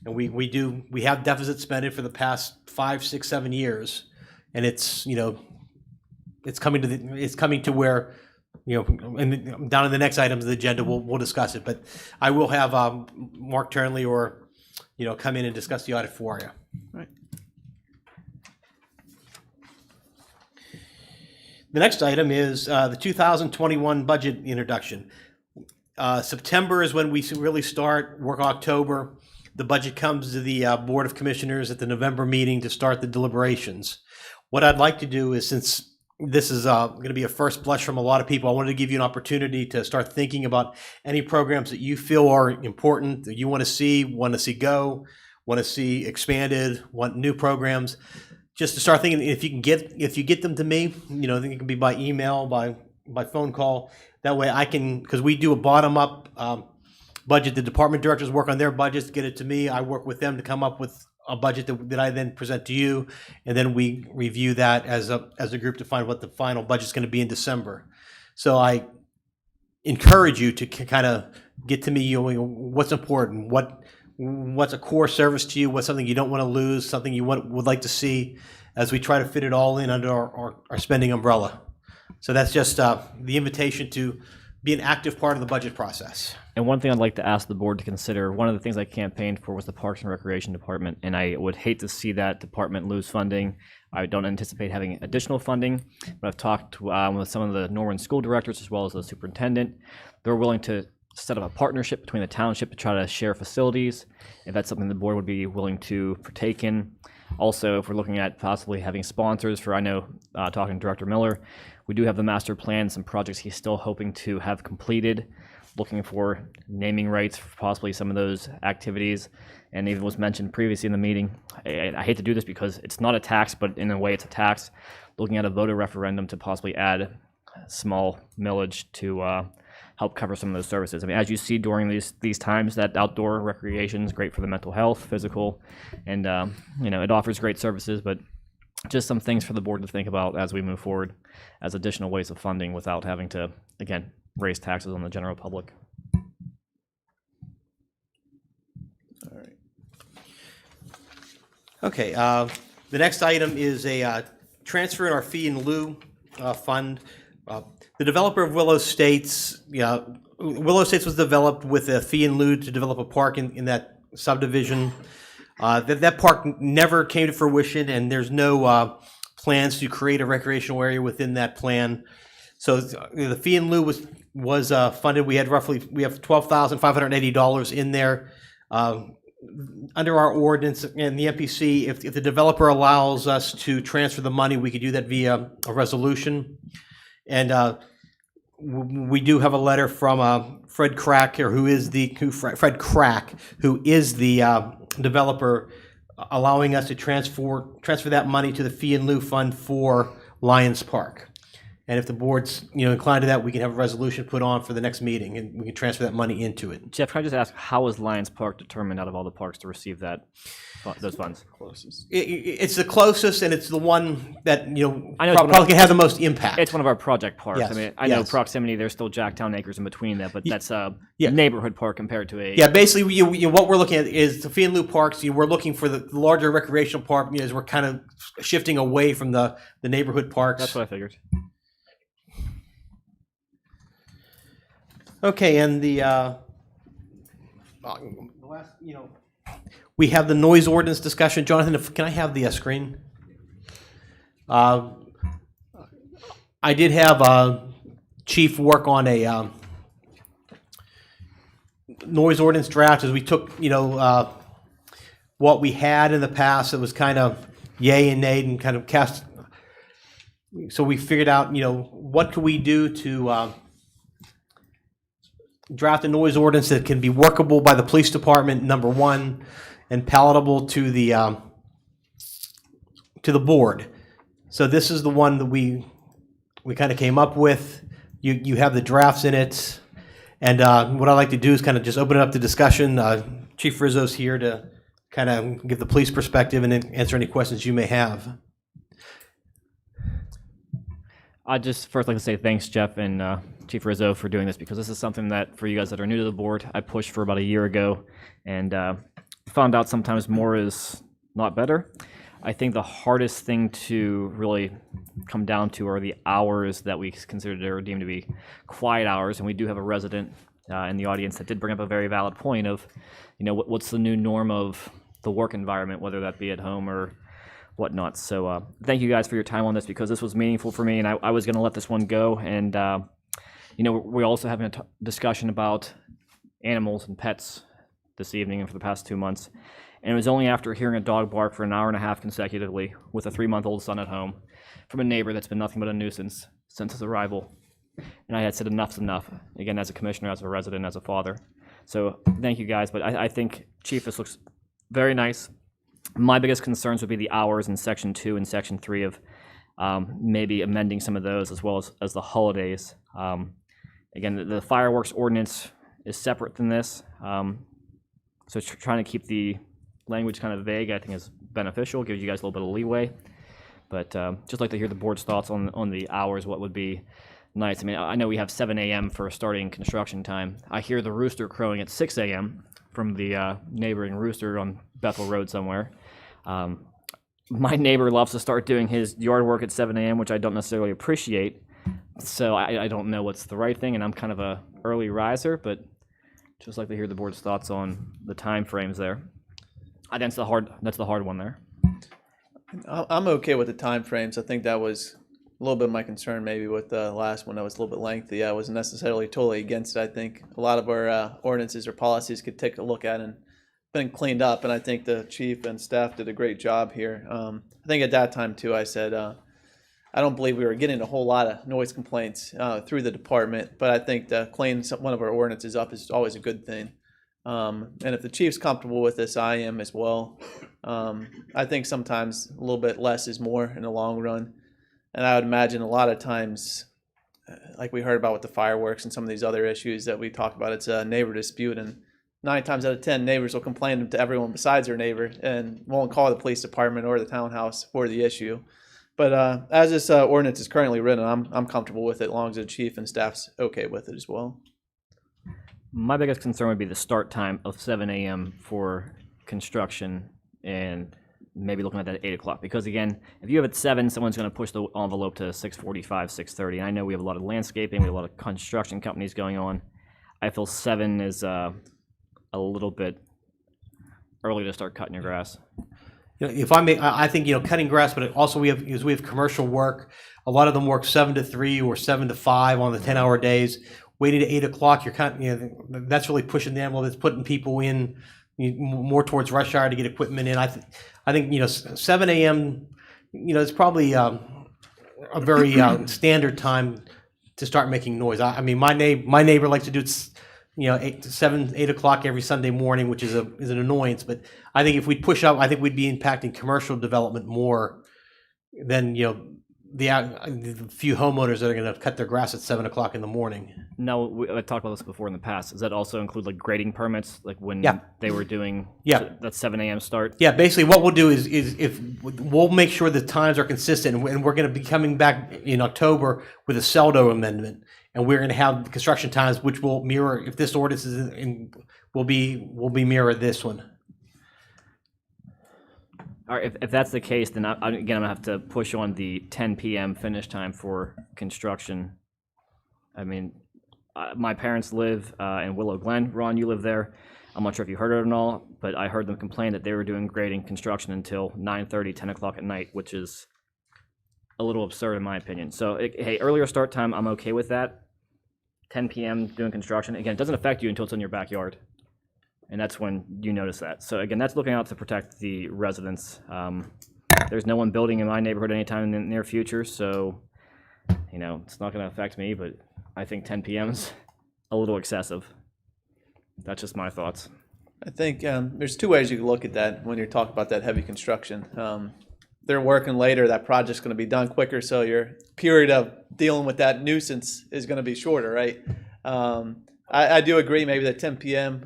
And we have deficit spending for the past 5, 6, 7 years, and it's coming to where and down in the next items of the agenda we'll discuss it. But I will have Mark Turnley or come in and discuss the audit for you. Right. The next item is the 2021 budget introduction. September is when we really start work. October. The budget comes to the Board of Commissioners at the November meeting to start the deliberations. What I'd like to do is, since this is going to be a first blush from a lot of people, I wanted to give you an opportunity to start thinking about any programs that you feel are important, that you want to see go, want to see expanded, want new programs. Just to start thinking, if you get them to me, it can be by email, by phone call. That way I can, because we do a bottom-up budget. The department directors work on their budgets, get it to me. I work with them to come up with a budget that I then present to you, and then we review that as a group to find what the final budget's going to be in December. So I encourage you to kind of get to me what's important, what's a core service to you, what's something you don't want to lose, something you would like to see, as we try to fit it all in under our spending umbrella. So that's just the invitation to be an active part of the budget process. And one thing I'd like to ask the board to consider, one of the things I campaigned for was the Parks and Recreation Department, and I would hate to see that department lose funding. I don't anticipate having additional funding, but I've talked with some of the Norwin school directors as well as the superintendent. They're willing to set up a partnership between the township to try to share facilities, if that's something the board would be willing to partake in. Also, if we're looking at possibly having sponsors for, I know, talking to Director Miller, we do have the master plan, some projects he's still hoping to have completed, looking for naming rights for possibly some of those activities. And even was mentioned previously in the meeting, I hate to do this because it's not a tax, but in a way it's a tax, looking at a voter referendum to possibly add small millage to help cover some of those services. I mean, as you see during these times, that outdoor recreation is great for the mental health, physical, and it offers great services, but just some things for the board to think about as we move forward as additional ways of funding without having to, again, raise taxes on the general public. Okay, the next item is a transfer in our fee in lieu fund. The developer of Willow Estates, Willow Estates was developed with a fee in lieu to develop a park in that subdivision. That park never came to fruition, and there's no plans to create a recreational area within that plan. So the fee in lieu was funded. We have $12,580 in there. Under our ordinance and the MPC, if the developer allows us to transfer the money, we could do that via a resolution. And we do have a letter from Fred Crack, who is the developer, allowing us to transfer that money to the fee in lieu fund for Lions Park. And if the board's inclined to that, we can have a resolution put on for the next meeting, and we can transfer that money into it. Jeff, can I just ask, how is Lions Park determined out of all the parks to receive those funds? It's the closest, and it's the one that I know probably can have the most impact. It's one of our project parks. Yes, I mean, I know yes. proximity. There's still Jacktown Acres in between that, but that's a neighborhood park compared to a. Yeah, basically, what we're looking at is the fee and lieu parks. We're looking for the larger recreational park. As we're kind of shifting away from the neighborhood parks. That's what I figured. Okay, and the last, we have the noise ordinance discussion. Jonathan, can I have the screen? I did have Chief work on a noise ordinance draft as we took, what we had in the past. It was kind of yay and nay and kind of cast. So we figured out, what could we do to draft a noise ordinance that can be workable by the police department, number one, and palatable to the board. So this is the one that we kind of came up with. You have the drafts in it, and what I like to do is kind of just open it up to discussion. Chief Rizzo's here to kind of give the police perspective and then answer any questions you may have. I'd just first like to say thanks, Jeff and Chief Rizzo, for doing this, because this is something that, for you guys that are new to the board, I pushed for about a year ago, and found out sometimes more is not better. I think the hardest thing to really come down to are the hours that we consider or deem to be quiet hours, and we do have a resident in the audience that did bring up a very valid point of, what's the new norm of the work environment, whether that be at home or whatnot. So thank you guys for your time on this, because this was meaningful for me, and I was going to let this one go. And we're also having a discussion about animals and pets this evening and for the past 2 months. And it was only after hearing a dog bark for an hour and a half consecutively with a 3-month-old son at home from a neighbor that's been nothing but a nuisance since his arrival. And I had said enough's enough, again, as a commissioner, as a resident, as a father. So thank you guys. But I think, Chief, this looks very nice. My biggest concerns would be the hours in Section 2 and Section 3 of maybe amending some of those, as well as the holidays. Again, the fireworks ordinance is separate than this. So trying to keep the language kind of vague, I think, is beneficial, gives you guys a little bit of leeway. But just like to hear the board's thoughts on the hours, what would be nice. I mean, I know we have 7 a.m. for starting construction time. I hear the rooster crowing at 6 a.m. from the neighboring rooster on Bethel Road somewhere. My neighbor loves to start doing his yard work at 7 a.m., which I don't necessarily appreciate. So I don't know what's the right thing, and I'm kind of a early riser, but Just like to hear the board's thoughts on the time frames there. I think that's the hard one there. I'm okay with the time frames. I think that was a little bit of my concern maybe with the last one that was a little bit lengthy. I wasn't necessarily totally against it. I think a lot of our ordinances or policies could take a look at and been cleaned up, and I think the chief and staff did a great job here. I think at that time too, I said I don't believe we were getting a whole lot of noise complaints through the department, but I think to clean one of our ordinances up is always a good thing. And if the chief's comfortable with this, I am as well. I think sometimes a little bit less is more in the long run. And I would imagine a lot of times, like we heard about with the fireworks and some of these other issues that we talk about, it's a neighbor dispute. And 9 times out of 10, neighbors will complain to everyone besides their neighbor and won't call the police department or the townhouse for the issue. But as this ordinance is currently written, I'm comfortable with it as long as the chief and staff's okay with it as well. My biggest concern would be the start time of 7 a.m. for construction and maybe looking at that at 8 o'clock. Because again, if you have it 7, someone's going to push the envelope to 6:45, 6:30. And I know we have a lot of landscaping, we have a lot of construction companies going on. I feel 7 is a little bit early to start cutting your grass. You know, if I may, I think, cutting grass, but also we have commercial work. A lot of them work 7 to 3 or 7 to 5 on the 10-hour days. Waiting to 8 o'clock, you're that's really pushing the envelope. It's putting people in more towards rush hour to get equipment in. I think 7 a.m. It's probably a very standard time to start making noise. I mean, my neighbor likes to do it, 8 o'clock every Sunday morning, which is an annoyance. But I think if we push up, I think we'd be impacting commercial development more than the few homeowners that are going to cut their grass at 7 o'clock in the morning. No, I talked about this before in the past. Does that also include like grading permits, like when they were doing that 7 a.m. start? Yeah, basically what we'll do is if we'll make sure the times are consistent, and we're going to be coming back in October with a CELDO amendment, and we're going to have construction times which will mirror, if this ordinance will be mirror this one. All right, if that's the case, then I'm going to have to push on the 10 p.m. finish time for construction. I mean, my parents live in Willow Glen. Ron, you live there. I'm not sure if you heard it or not, but I heard them complain that they were doing grading construction until 9:30, 10 o'clock at night, which is a little absurd in my opinion. So, hey, earlier start time, I'm okay with that. 10 p.m. doing construction. Again, it doesn't affect you until it's in your backyard. And that's when you notice that. So again, that's looking out to protect the residents. There's no one building in my neighborhood anytime in the near future, so it's not going to affect me. But I think 10 p.m. is a little excessive. That's just my thoughts. I think there's 2 ways you can look at that when you're talking about that heavy construction. They're working later, that project's going to be done quicker, so your period of dealing with that nuisance is going to be shorter, right? I do agree maybe that 10 p.m.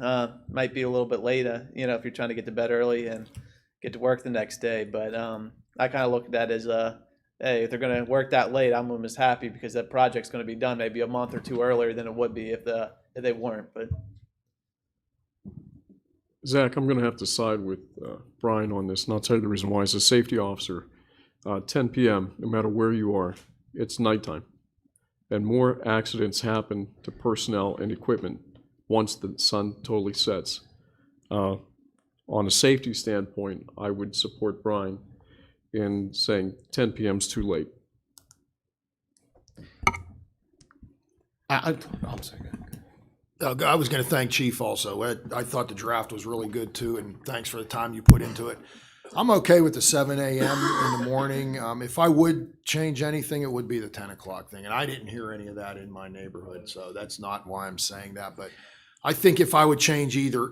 Might be a little bit late, if you're trying to get to bed early and get to work the next day. But I kind of look at that as, hey, if they're going to work that late, I'm almost happy because that project's going to be done maybe a month or 2 earlier than it would be if they weren't. But Zach, I'm going to have to side with Brian on this, and I'll tell you the reason why. As a safety officer, 10 p.m., no matter where you are, it's nighttime. And more accidents happen to personnel and equipment once the sun totally sets. On a safety standpoint, I would support Brian in saying 10 p.m. is too late. I was going to thank Chief also. I thought the draft was really good too, and thanks for the time you put into it. I'm okay with the 7 a.m. in the morning. If I would change anything, it would be the 10 o'clock thing. And I didn't hear any of that in my neighborhood, so that's not why I'm saying that. But I think if I would change either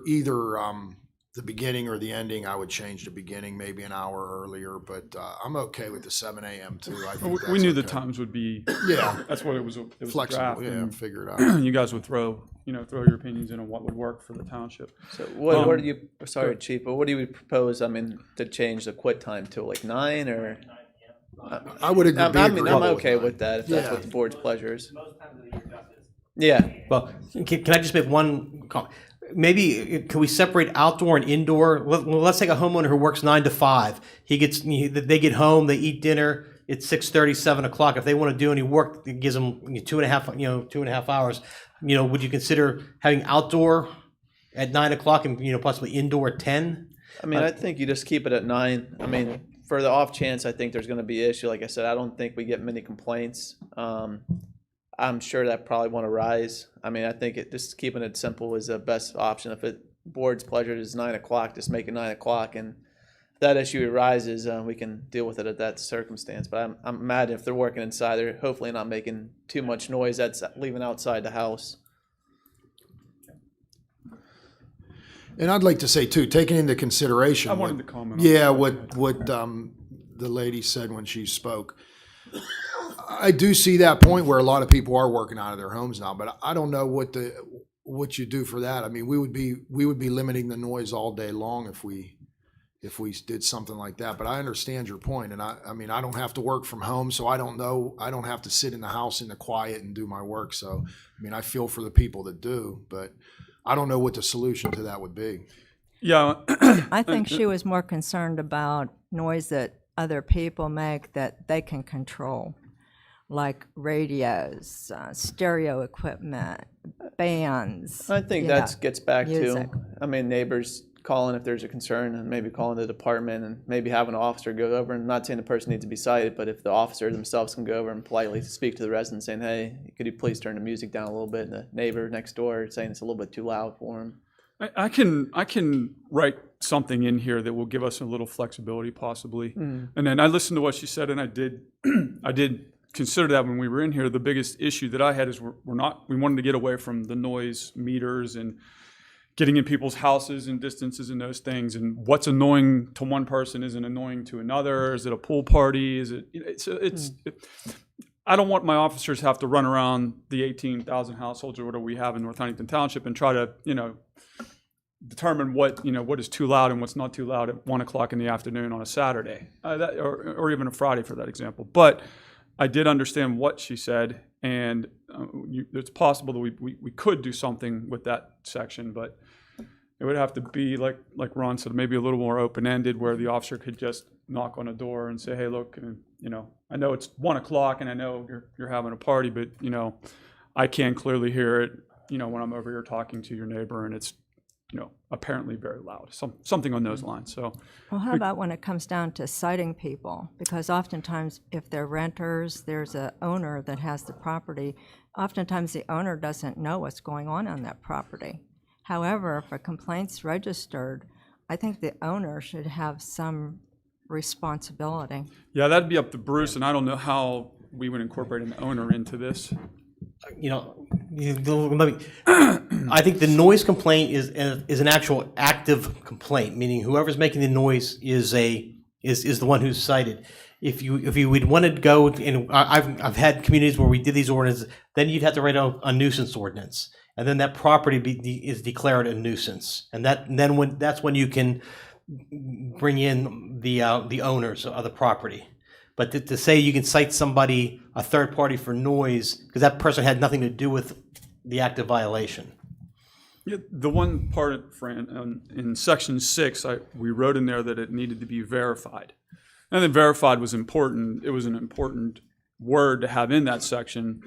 the beginning or the ending, I would change the beginning maybe an hour earlier. But I'm okay with the 7 a.m. too. I think We knew the okay. times would be, Yeah, that's what it was. It was flexible. draft, Yeah, and figure it out. you guys would throw your opinions in on what would work for the township. so what do you? Sorry, Chief, but what do you propose? To change the quit time to like 9 or? I would agree. I'm okay with that if that's what the board's pleasure is. Yeah. Well, can I just make one comment? Maybe can we separate outdoor and indoor? Let's take a homeowner who works 9 to 5. They get home, they eat dinner. It's 6:30, 7 o'clock. If they want to do any work, it gives them 2.5 hours. Would you consider having outdoor at 9 o'clock and, possibly indoor at 10? I mean, I think you just keep it at 9. I mean, for the off chance, I think there's going to be an issue. Like I said, I don't think we get many complaints. I'm sure that probably won't arise. I mean, I think just keeping it simple is the best option. If board's pleasure is 9 o'clock, just make it 9 o'clock. And if that issue arises, we can deal with it at that circumstance. But I'm mad if they're working inside. They're hopefully not making too much noise that's leaving outside the house. And I'd like to say too, taking into consideration. I wanted what- to comment on Yeah, that. what the lady said when she spoke. I do see that point where a lot of people are working out of their homes now, but I don't know what you do for that. I mean, we would be limiting the noise all day long if we did something like that. But I understand your point, and I mean, I don't have to work from home, so I don't know. I don't have to sit in the house in the quiet and do my work. So, I mean, I feel for the people that do, but I don't know what the solution to that would be. Yeah. I think she was more concerned about noise that other people make that they can control, like radios, stereo equipment, bands. I think you that know, gets back music. to, I mean, neighbors calling if there's a concern and maybe calling the department and maybe having an officer go over. And not saying the person needs to be cited, but if the officer themselves can go over and politely speak to the resident saying, hey, could you please turn the music down a little bit? And the neighbor next door saying it's a little bit too loud for him. I can write something in here that will give us a little flexibility possibly. And then I listened to what she said, and I did consider that when we were in here. The biggest issue that I had is we wanted to get away from the noise meters and getting in people's houses and distances and those things, and what's annoying to one person isn't annoying to another. Is it a pool party? Is it, I don't want my officers to have to run around the 18,000 households or whatever we have in North Huntington Township and try to, determine what is too loud and what's not too loud at 1 o'clock in the afternoon on a Saturday, or even a Friday for that example. But I did understand what she said, and it's possible that we could do something with that section, but it would have to be like Ron said, maybe a little more open-ended, where the officer could just knock on a door and say, hey, look, I know it's 1 o'clock and I know you're having a party, but I can clearly hear it, when I'm over here talking to your neighbor, and it's apparently very loud, something on those lines. So, Well, how about when it comes down to citing people? Because oftentimes, if they're renters, there's a owner that has the property. Oftentimes, the owner doesn't know what's going on that property. However, if a complaint's registered, I think the owner should have some responsibility. yeah, that'd be up to Bruce, and I don't know how we would incorporate an owner into this. I think the noise complaint is an actual active complaint, meaning whoever's making the noise is the one who's cited. If you would want to go, and I've had communities where we did these ordinances, then you'd have to write a nuisance ordinance, and then that property is declared a nuisance, and that's when you can bring in the owners of the property. But to say you can cite somebody, a third party, for noise, because that person had nothing to do with the active violation. Yeah, the one part, Fran, in section 6, we wrote in there that it needed to be verified. And then verified was important. It was an important word to have in that section.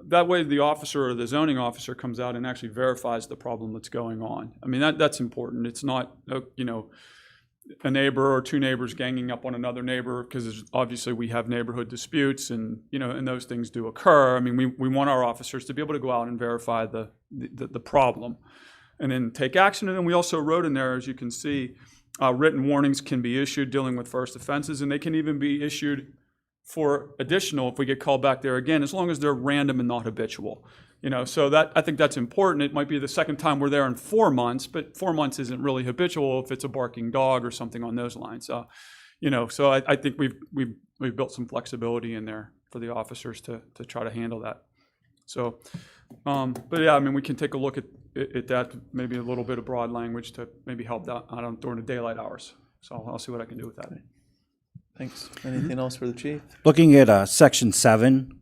That way the officer or the zoning officer comes out and actually verifies the problem that's going on. I mean, that's important. It's not, a neighbor or two neighbors ganging up on another neighbor, because obviously we have neighborhood disputes, and and those things do occur. I mean, we want our officers to be able to go out and verify the problem and then take action. And then we also wrote in there, as you can see, written warnings can be issued dealing with first offenses, and they can even be issued for additional if we get called back there again, as long as they're random and not habitual. So that, I think that's important. It might be the second time we're there in 4 months, but 4 months isn't really habitual if it's a barking dog or something on those lines. So I think we've built some flexibility in there for the officers to try to handle that. So, but yeah, I mean, we can take a look at that, maybe a little bit of broad language to maybe help out during the daylight hours. So I'll see what I can do with that. Thanks. Anything else for the chief? Looking at section 7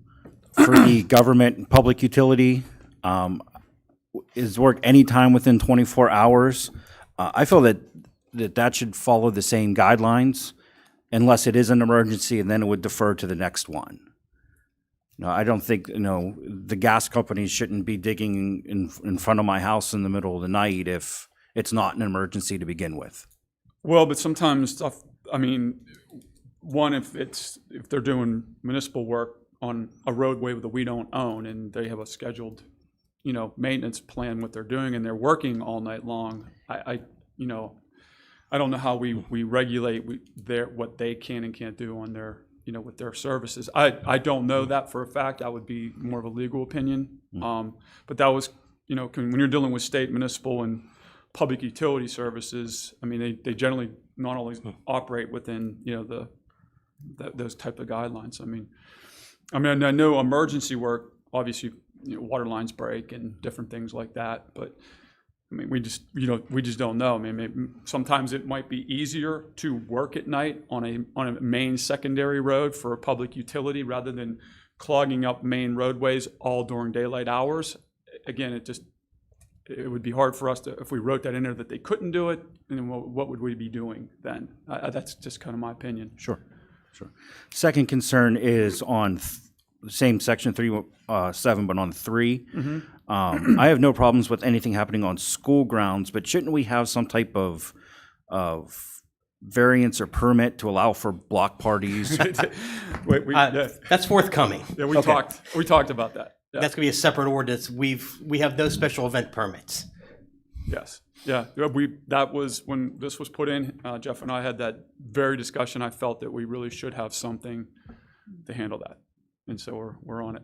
for the government and public utility, is work anytime within 24 hours. I feel that should follow the same guidelines unless it is an emergency, and then it would defer to the next one. No, I don't think, the gas companies shouldn't be digging in front of my house in the middle of the night if it's not an emergency to begin with. Well, but sometimes stuff, I mean, one, if they're doing municipal work on a roadway that we don't own and they have a scheduled, maintenance plan, what they're doing, and they're working all night long, I don't know how we regulate what they can and can't do on their, with their services. I don't know that for a fact. That would be more of a legal opinion. But that was, when you're dealing with state, municipal, and public utility services, I mean, they generally not always operate within, those type of guidelines. I know emergency work, obviously, water lines break and different things like that, but I mean, we just don't know. I mean, maybe sometimes it might be easier to work at night on a main secondary road for a public utility rather than clogging up main roadways all during daylight hours. Again, it would be hard for us if we wrote that in there that they couldn't do it, and then what would we be doing then? That's just kind of my opinion. Sure. Second concern is on the same section 3.7, but on 3. I have no problems with anything happening on school grounds, but shouldn't we have some type of variance or permit to allow for block parties? That's forthcoming. Yeah, we Okay. talked about that. Yeah. That's gonna be a separate ordinance. We have no special event permits. Yes. Yeah. That was when this was put in. Jeff and I had that very discussion. I felt that we really should have something to handle that, and so we're on it.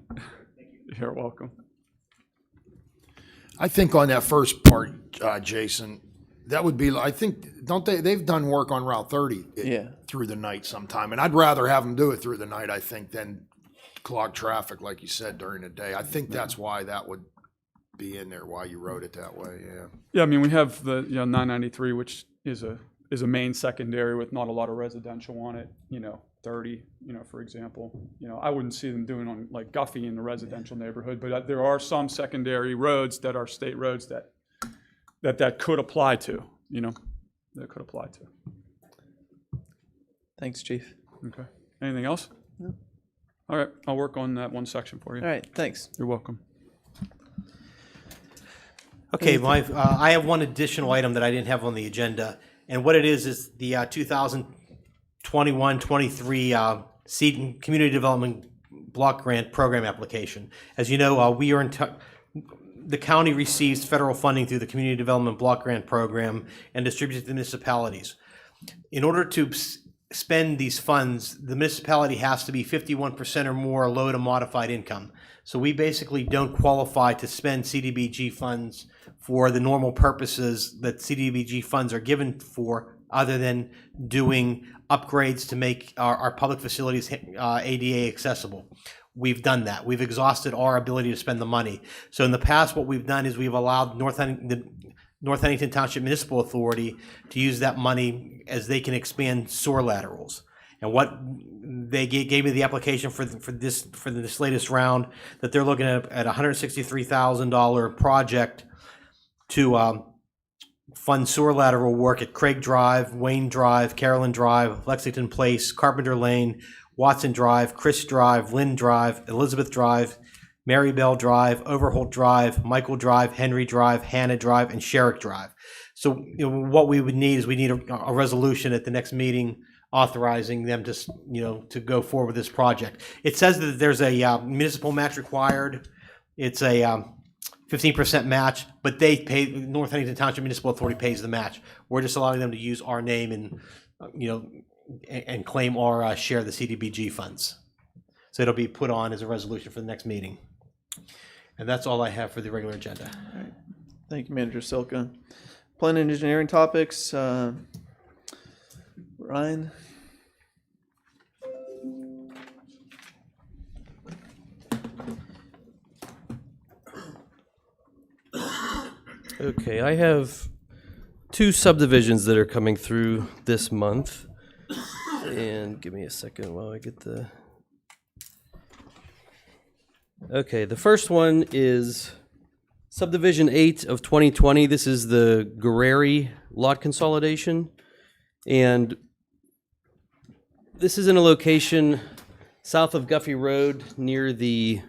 You're welcome. I think on that first part, Jason, that would be, I think, don't they've done work on Route 30 through the night sometime, and I'd rather have them do it through the night, I think, than clog traffic, like you said, during the day. I think that's why that would be in there, why you wrote it that way, yeah. Yeah, I mean, we have the 993, which is a main secondary with not a lot of residential on it. 30, for example. I wouldn't see them doing on like Guffey in the residential neighborhood, but there are some secondary roads that are state roads that could apply to. That could apply to. Thanks, Chief. Okay. Anything else? No. All right, I'll work on that one section for you. All right, thanks. You're welcome. Okay, I have one additional item that I didn't have on the agenda, and what it is the 2021-23 Seed and Community Development Block Grant Program application. As you know, we are the county receives federal funding through the Community Development Block Grant Program and distributes it to municipalities. In order to spend these funds, the municipality has to be 51% or more low to modified income. So we basically don't qualify to spend CDBG funds for the normal purposes that CDBG funds are given for, other than doing upgrades to make our public facilities ADA accessible. We've done that. We've exhausted our ability to spend the money. So in the past, what we've done is we've allowed the North Huntington Township Municipal Authority to use that money as they can expand sewer laterals. And what they gave me the application for this latest round, that they're looking at $163,000 project to fund sewer lateral work at Craig Drive, Wayne Drive, Carolyn Drive, Lexington Place, Carpenter Lane, Watson Drive, Chris Drive, Lynn Drive, Elizabeth Drive, Marybell Drive, Overholt Drive, Michael Drive, Henry Drive, Hannah Drive, and Sherrick Drive. So what we would need is a resolution at the next meeting authorizing them to go forward with this project. It says that there's a municipal match required. It's a 15% match, but they pay. North Huntington Township Municipal Authority pays the match. We're just allowing them to use our name and claim our share of the CDBG funds. So it'll be put on as a resolution for the next meeting. And that's all I have for the regular agenda. All right. Thank you, Manager Silka. Planning and engineering topics. Ryan. Okay, I have 2 subdivisions that are coming through this month. And give me a second while I get the... Okay, the first one is subdivision 8 of 2020. This is the Guerreri lot consolidation. And this is in a location south of Guffey Road, near the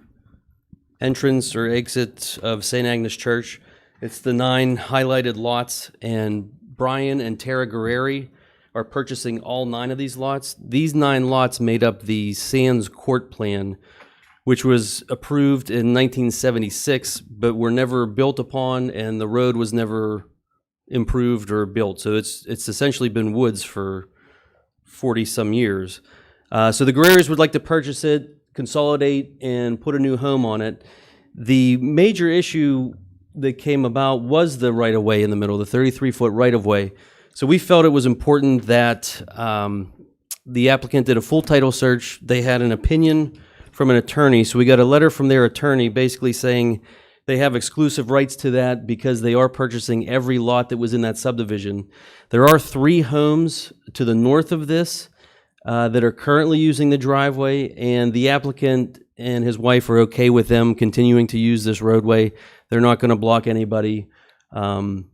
entrance or exit of St. Agnes Church. It's the 9 highlighted lots, and Brian and Tara Guerreri are purchasing all 9 of these lots. These 9 lots made up the Sands Court Plan, which was approved in 1976, but were never built upon, and the road was never improved or built. So it's essentially been woods for 40-some years. So the Guerreris would like to purchase it, consolidate, and put a new home on it. The major issue that came about was the right-of-way in the middle, the 33-foot right-of-way. So we felt it was important that the applicant did a full title search. They had an opinion from an attorney, so we got a letter from their attorney basically saying they have exclusive rights to that because they are purchasing every lot that was in that subdivision. There are 3 homes to the north of this that are currently using the driveway, and the applicant and his wife are okay with them continuing to use this roadway. They're not going to block anybody. And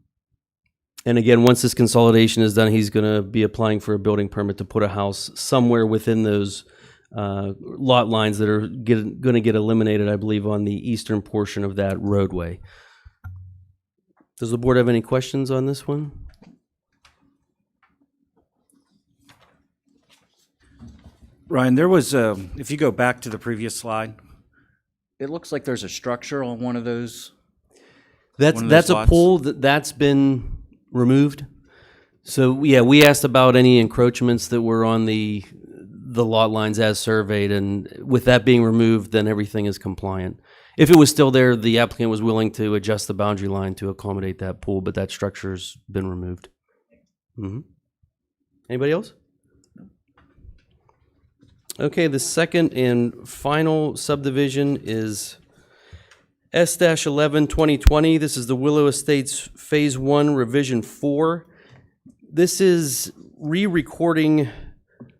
again, once this consolidation is done, he's going to be applying for a building permit to put a house somewhere within those lot lines that are going to get eliminated, I believe, on the eastern portion of that roadway. Does the board have any questions on this one? Ryan, there was, if you go back to the previous slide, it looks like there's a structure on one of those. That's a pool that's been removed. So yeah, we asked about any encroachments that were on the lot lines as surveyed, and with that being removed, then everything is compliant. If it was still there, the applicant was willing to adjust the boundary line to accommodate that pool, but that structure's been removed. Anybody else? Okay, the second and final subdivision is S-11-2020. This is the Willow Estates Phase 1 Revision 4. This is re-recording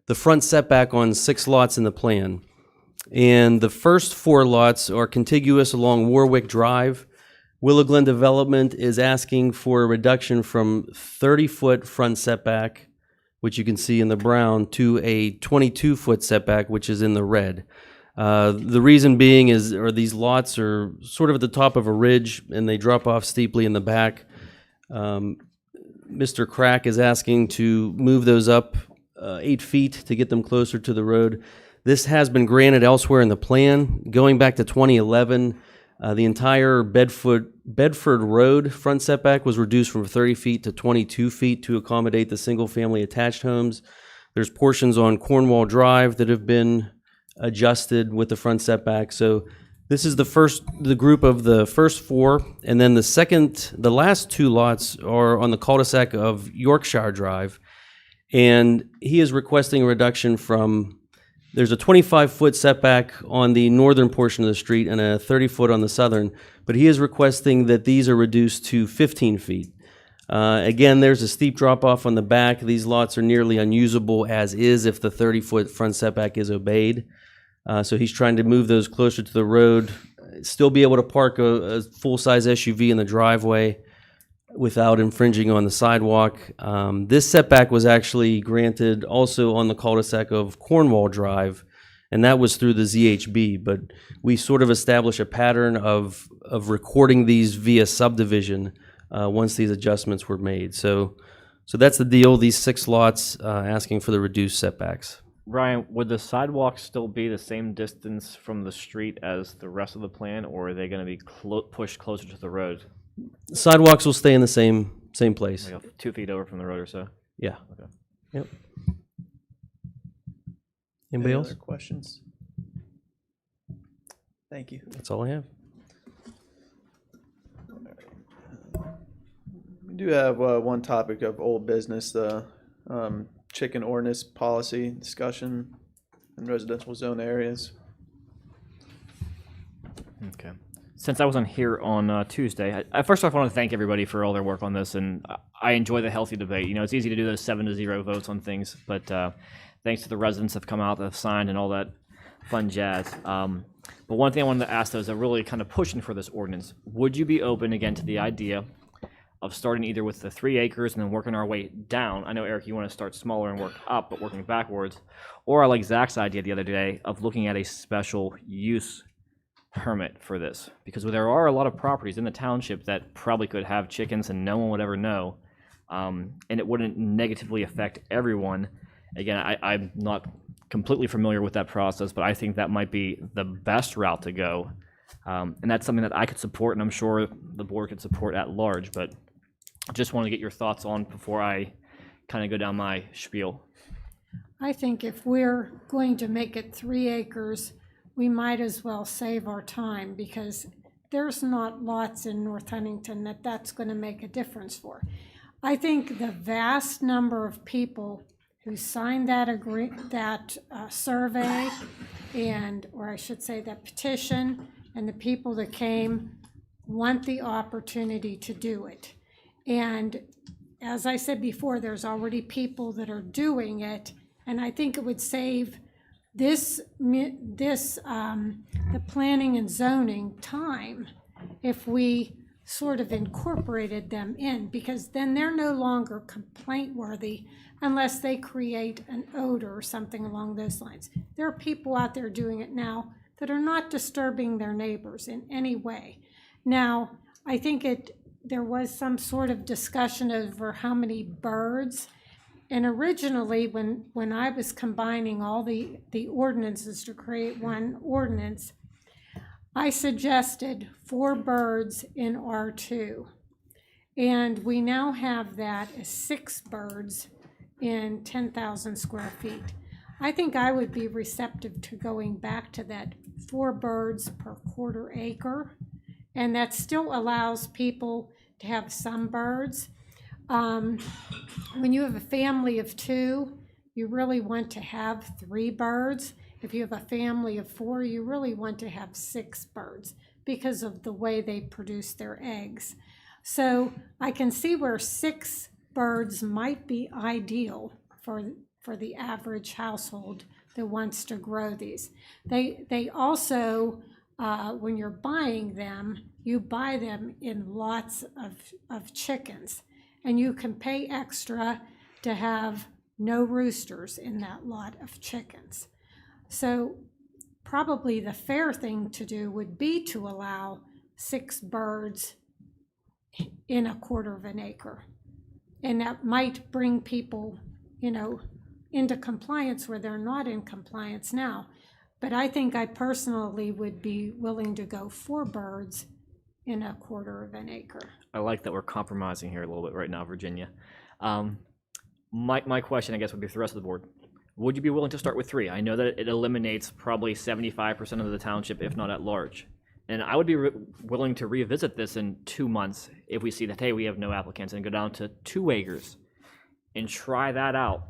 the front setback on 6 lots in the plan. And the first 4 lots are contiguous along Warwick Drive. Willow Glen Development is asking for a reduction from 30-foot front setback, which you can see in the brown, to a 22-foot setback, which is in the red. The reason being these lots are sort of at the top of a ridge, and they drop off steeply in the back. Mr. Crack is asking to move those up 8 feet to get them closer to the road. This has been granted elsewhere in the plan. Going back to 2011, the entire Bedford Road front setback was reduced from 30 feet to 22 feet to accommodate the single-family attached homes. There's portions on Cornwall Drive that have been adjusted with the front setback. So this is the group of the first 4, and then the last 2 lots are on the cul-de-sac of Yorkshire Drive, and he is requesting a reduction from, there's a 25-foot setback on the northern portion of the street and a 30-foot on the southern, but he is requesting that these are reduced to 15 feet. Again, there's a steep drop-off on the back. These lots are nearly unusable as is if the 30-foot front setback is obeyed. So he's trying to move those closer to the road, still be able to park a full-size SUV in the driveway without infringing on the sidewalk. This setback was actually granted also on the cul-de-sac of Cornwall Drive, and that was through the ZHB, but we sort of established a pattern of recording these via subdivision once these adjustments were made. So that's the deal, these 6 lots asking for the reduced setbacks. Ryan, would the sidewalks still be the same distance from the street as the rest of the plan, or are they going to be pushed closer to the road? Sidewalks will stay in the same place. Like 2 feet over from the road or so? Yeah. Okay. Yep. Any Anybody else? other questions? Thank you. That's all I have. We do have one topic of old business, the chicken ordinance policy discussion in residential zone areas. Okay. Since I wasn't here on Tuesday, first off, I want to thank everybody for all their work on this, and I enjoy the healthy debate. You know, it's easy to do those 7-0 votes on things, but thanks to the residents that have come out, that have signed, and all that fun jazz. But one thing I wanted to ask, though, is really kind of pushing for this ordinance. Would you be open, again, to the idea of starting either with the 3 acres and then working our way down. I know, Eric, you want to start smaller and work up, but working backwards. Or I like Zach's idea the other day of looking at a special use permit for this, because there are a lot of properties in the township that probably could have chickens and no one would ever know, and it wouldn't negatively affect everyone. Again, I'm not completely familiar with that process, but I think that might be the best route to go, and that's something that I could support, and I'm sure the board could support at large, but I just want to get your thoughts on before I kind of go down my spiel. I think if we're going to make it 3 acres, we might as well save our time, because there's not lots in North Huntington that's going to make a difference for. I think the vast number of people who signed that survey, or I should say that petition, and the people that came want the opportunity to do it. And as I said before, there's already people that are doing it, and I think it would save the planning and zoning time if we sort of incorporated them in, because then they're no longer complaint worthy unless they create an odor or something along those lines. There are people out there doing it now that are not disturbing their neighbors in any way. Now, I think there was some sort of discussion over how many birds. And originally, when I was combining all the ordinances to create one ordinance, I suggested 4 birds in R2. And we now have that as 6 birds in 10,000 square feet. I think I would be receptive to going back to that 4 birds per quarter acre. And that still allows people to have some birds. When you have a family of 2, you really want to have 3 birds. If you have a family of 4, you really want to have 6 birds because of the way they produce their eggs. So I can see where 6 birds might be ideal for the average household that wants to grow these. They also, when you're buying them, you buy them in lots of chickens. And you can pay extra to have no roosters in that lot of chickens. So probably the fair thing to do would be to allow 6 birds in a quarter of an acre. And that might bring people, into compliance where they're not in compliance now. But I think I personally would be willing to go 4 birds in a quarter of an acre. I like that we're compromising here a little bit right now, Virginia. My question, I guess, would be for the rest of the board. Would you be willing to start with 3? I know that it eliminates probably 75% of the township, if not at large. And I would be willing to revisit this in 2 months if we see that, hey, we have no applicants, and go down to 2 acres and try that out,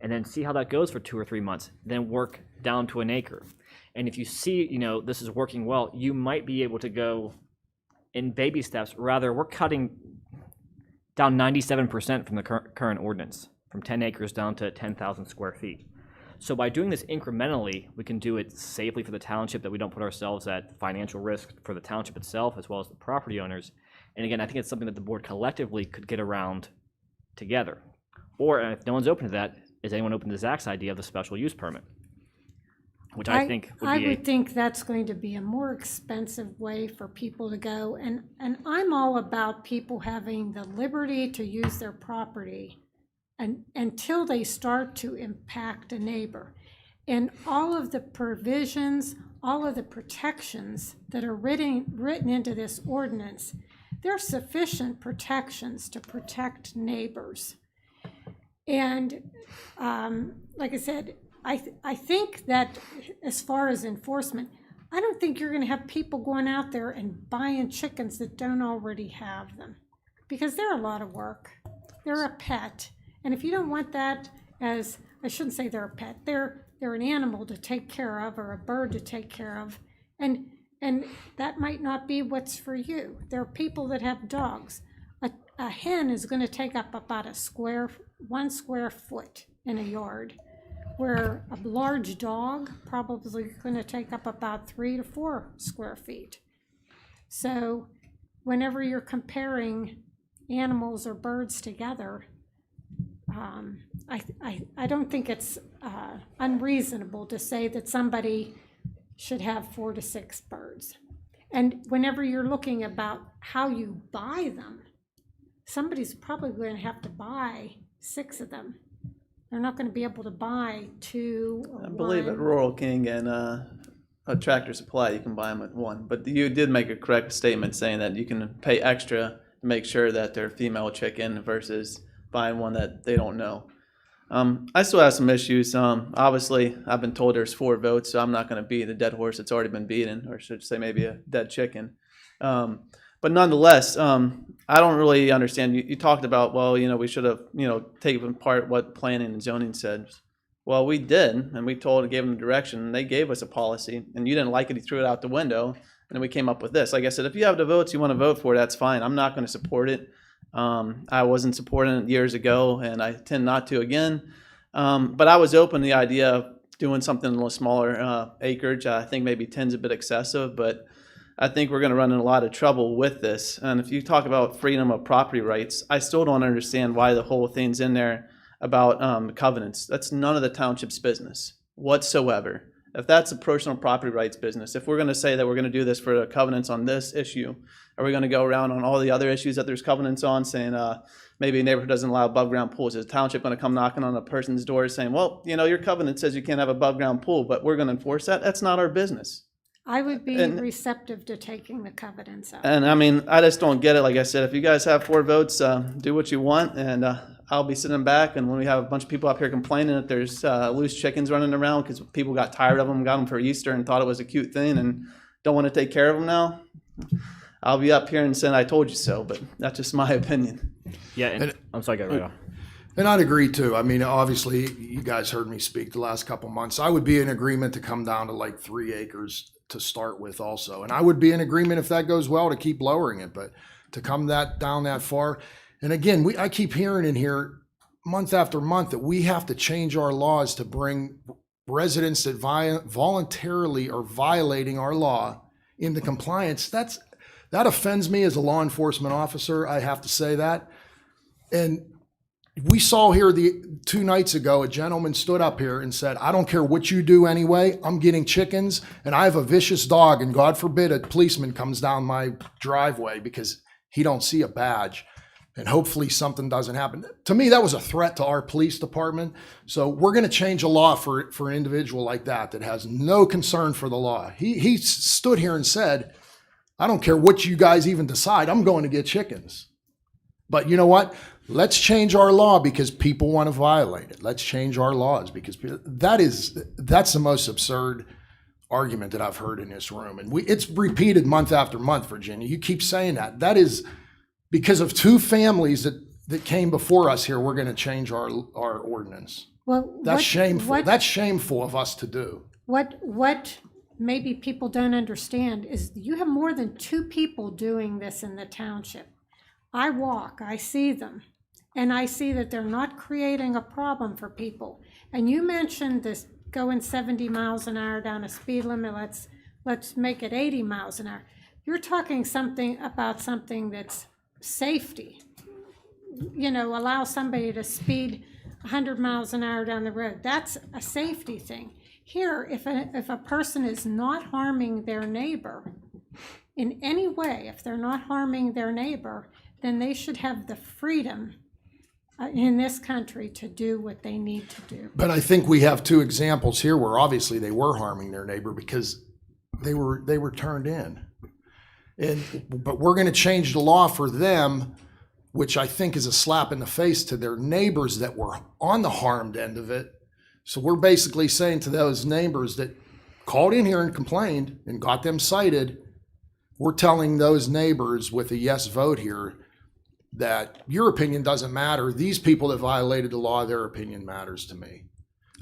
and then see how that goes for 2 or 3 months, then work down to an acre. And if you see, this is working well, you might be able to go in baby steps. Rather, we're cutting down 97% from the current ordinance, from 10 acres down to 10,000 square feet. So by doing this incrementally, we can do it safely for the township, that we don't put ourselves at financial risk for the township itself as well as the property owners. And again, I think it's something that the board collectively could get around together. Or if no one's open to that, is anyone open to Zach's idea of the special use permit? Which I think would be think that's going to be a more expensive way for people to go. And I'm all about people having the liberty to use their property until they start to impact a neighbor. And all of the provisions, all of the protections that are written into this ordinance, they're sufficient protections to protect neighbors. And like I said, I think that as far as enforcement, I don't think you're going to have people going out there and buying chickens that don't already have them, because they're a lot of work. They're a pet. And if you don't want that as, I shouldn't say they're a pet, they're an animal to take care of, or a bird to take care of. And that might not be what's for you. There are people that have dogs. A hen is going to take up about 1 square foot in a yard, where a large dog probably going to take up about 3 to 4 square feet. So whenever you're comparing animals or birds together, I don't think it's unreasonable to say that somebody should have 4 to 6 birds. And whenever you're looking about how you buy them, somebody's probably going to have to buy 6 of them. They're not going to be able to buy 2 or I believe at 1. Rural King and a Tractor Supply, you can buy them at 1. But you did make a correct statement saying that you can pay extra to make sure that they're female chicken versus buying one that they don't know. I still have some issues. Obviously, I've been told there's 4 votes, so I'm not going to beat a dead horse that's already been beaten, or should say maybe a dead chicken. But nonetheless, I don't really understand. You talked about, well, you know, we should have, you know, taken apart what planning and zoning said. Well, we did, and we gave them direction, and they gave us a policy, and you didn't like it, you threw it out the window, and then we came up with this. Like I said, if you have the votes you want to vote for, that's fine. I'm not going to support it. I wasn't supporting it years ago, and I tend not to again. But I was open to the idea of doing something a little smaller acreage. I think maybe 10's a bit excessive, but I think we're going to run in a lot of trouble with this. And if you talk about freedom of property rights, I still don't understand why the whole thing's in there about covenants. That's none of the township's business whatsoever. If that's a personal property rights business, if we're going to say that we're going to do this for the covenants on this issue, are we going to go around on all the other issues that there's covenants on, saying maybe a neighborhood doesn't allow above ground pools? Is the township going to come knocking on a person's door saying, well, you know, your covenant says you can't have above ground pool, but we're going to enforce that? That's not our business. I would be And- receptive to taking the covenants out. And I mean, I just don't get it. Like I said, if you guys have 4 votes, do what you want, and I'll be sitting back. And when we have a bunch of people up here complaining that there's loose chickens running around because people got tired of them, got them for Easter, and thought it was a cute thing, and don't want to take care of them now, I'll be up here and saying I told you so. But that's just my opinion. Yeah, and I'm sorry, go right off. And I'd agree too. I mean, obviously, you guys heard me speak the last couple months. I would be in agreement to come down to like 3 acres to start with also. And I would be in agreement if that goes well to keep lowering it, but to come down that far. And again, I keep hearing in here month after month that we have to change our laws to bring residents that voluntarily are violating our law into compliance. That offends me as a law enforcement officer. I have to say that. And we saw here 2 nights ago, a gentleman stood up here and said, I don't care what you do anyway, I'm getting chickens, and I have a vicious dog, and God forbid a policeman comes down my driveway because he don't see a badge, and hopefully something doesn't happen. To me, that was a threat to our police department. So we're gonna change a law for an individual like that has no concern for the law. He stood here and said, I don't care what you guys even decide, I'm going to get chickens. But you know what? Let's change our law because people want to violate it. Let's change our laws because that's the most absurd argument that I've heard in this room. And it's repeated month after month, Virginia. You keep saying that. That is because of 2 families that came before us here. We're going to change our ordinance. Well, That's shameful. That's shameful of us to do. What maybe people don't understand is you have more than 2 people doing this in the township. I walk, I see them, and I see that they're not creating a problem for people. And you mentioned this going 70 miles an hour down a speed limit, let's make it 80 miles an hour. You're talking about something that's safety. You know, allow somebody to speed 100 miles an hour down the road. That's a safety thing. Here, if a person is not harming their neighbor in any way, if they're not harming their neighbor, then they should have the freedom in this country to do what they need to do. But I think we have 2 examples here where obviously they were harming their neighbor because they were turned in. But we're going to change the law for them, which I think is a slap in the face to their neighbors that were on the harmed end of it. So we're basically saying to those neighbors that called in here and complained and got them cited, we're telling those neighbors with a yes vote here that your opinion doesn't matter. These people that violated the law, their opinion matters to me.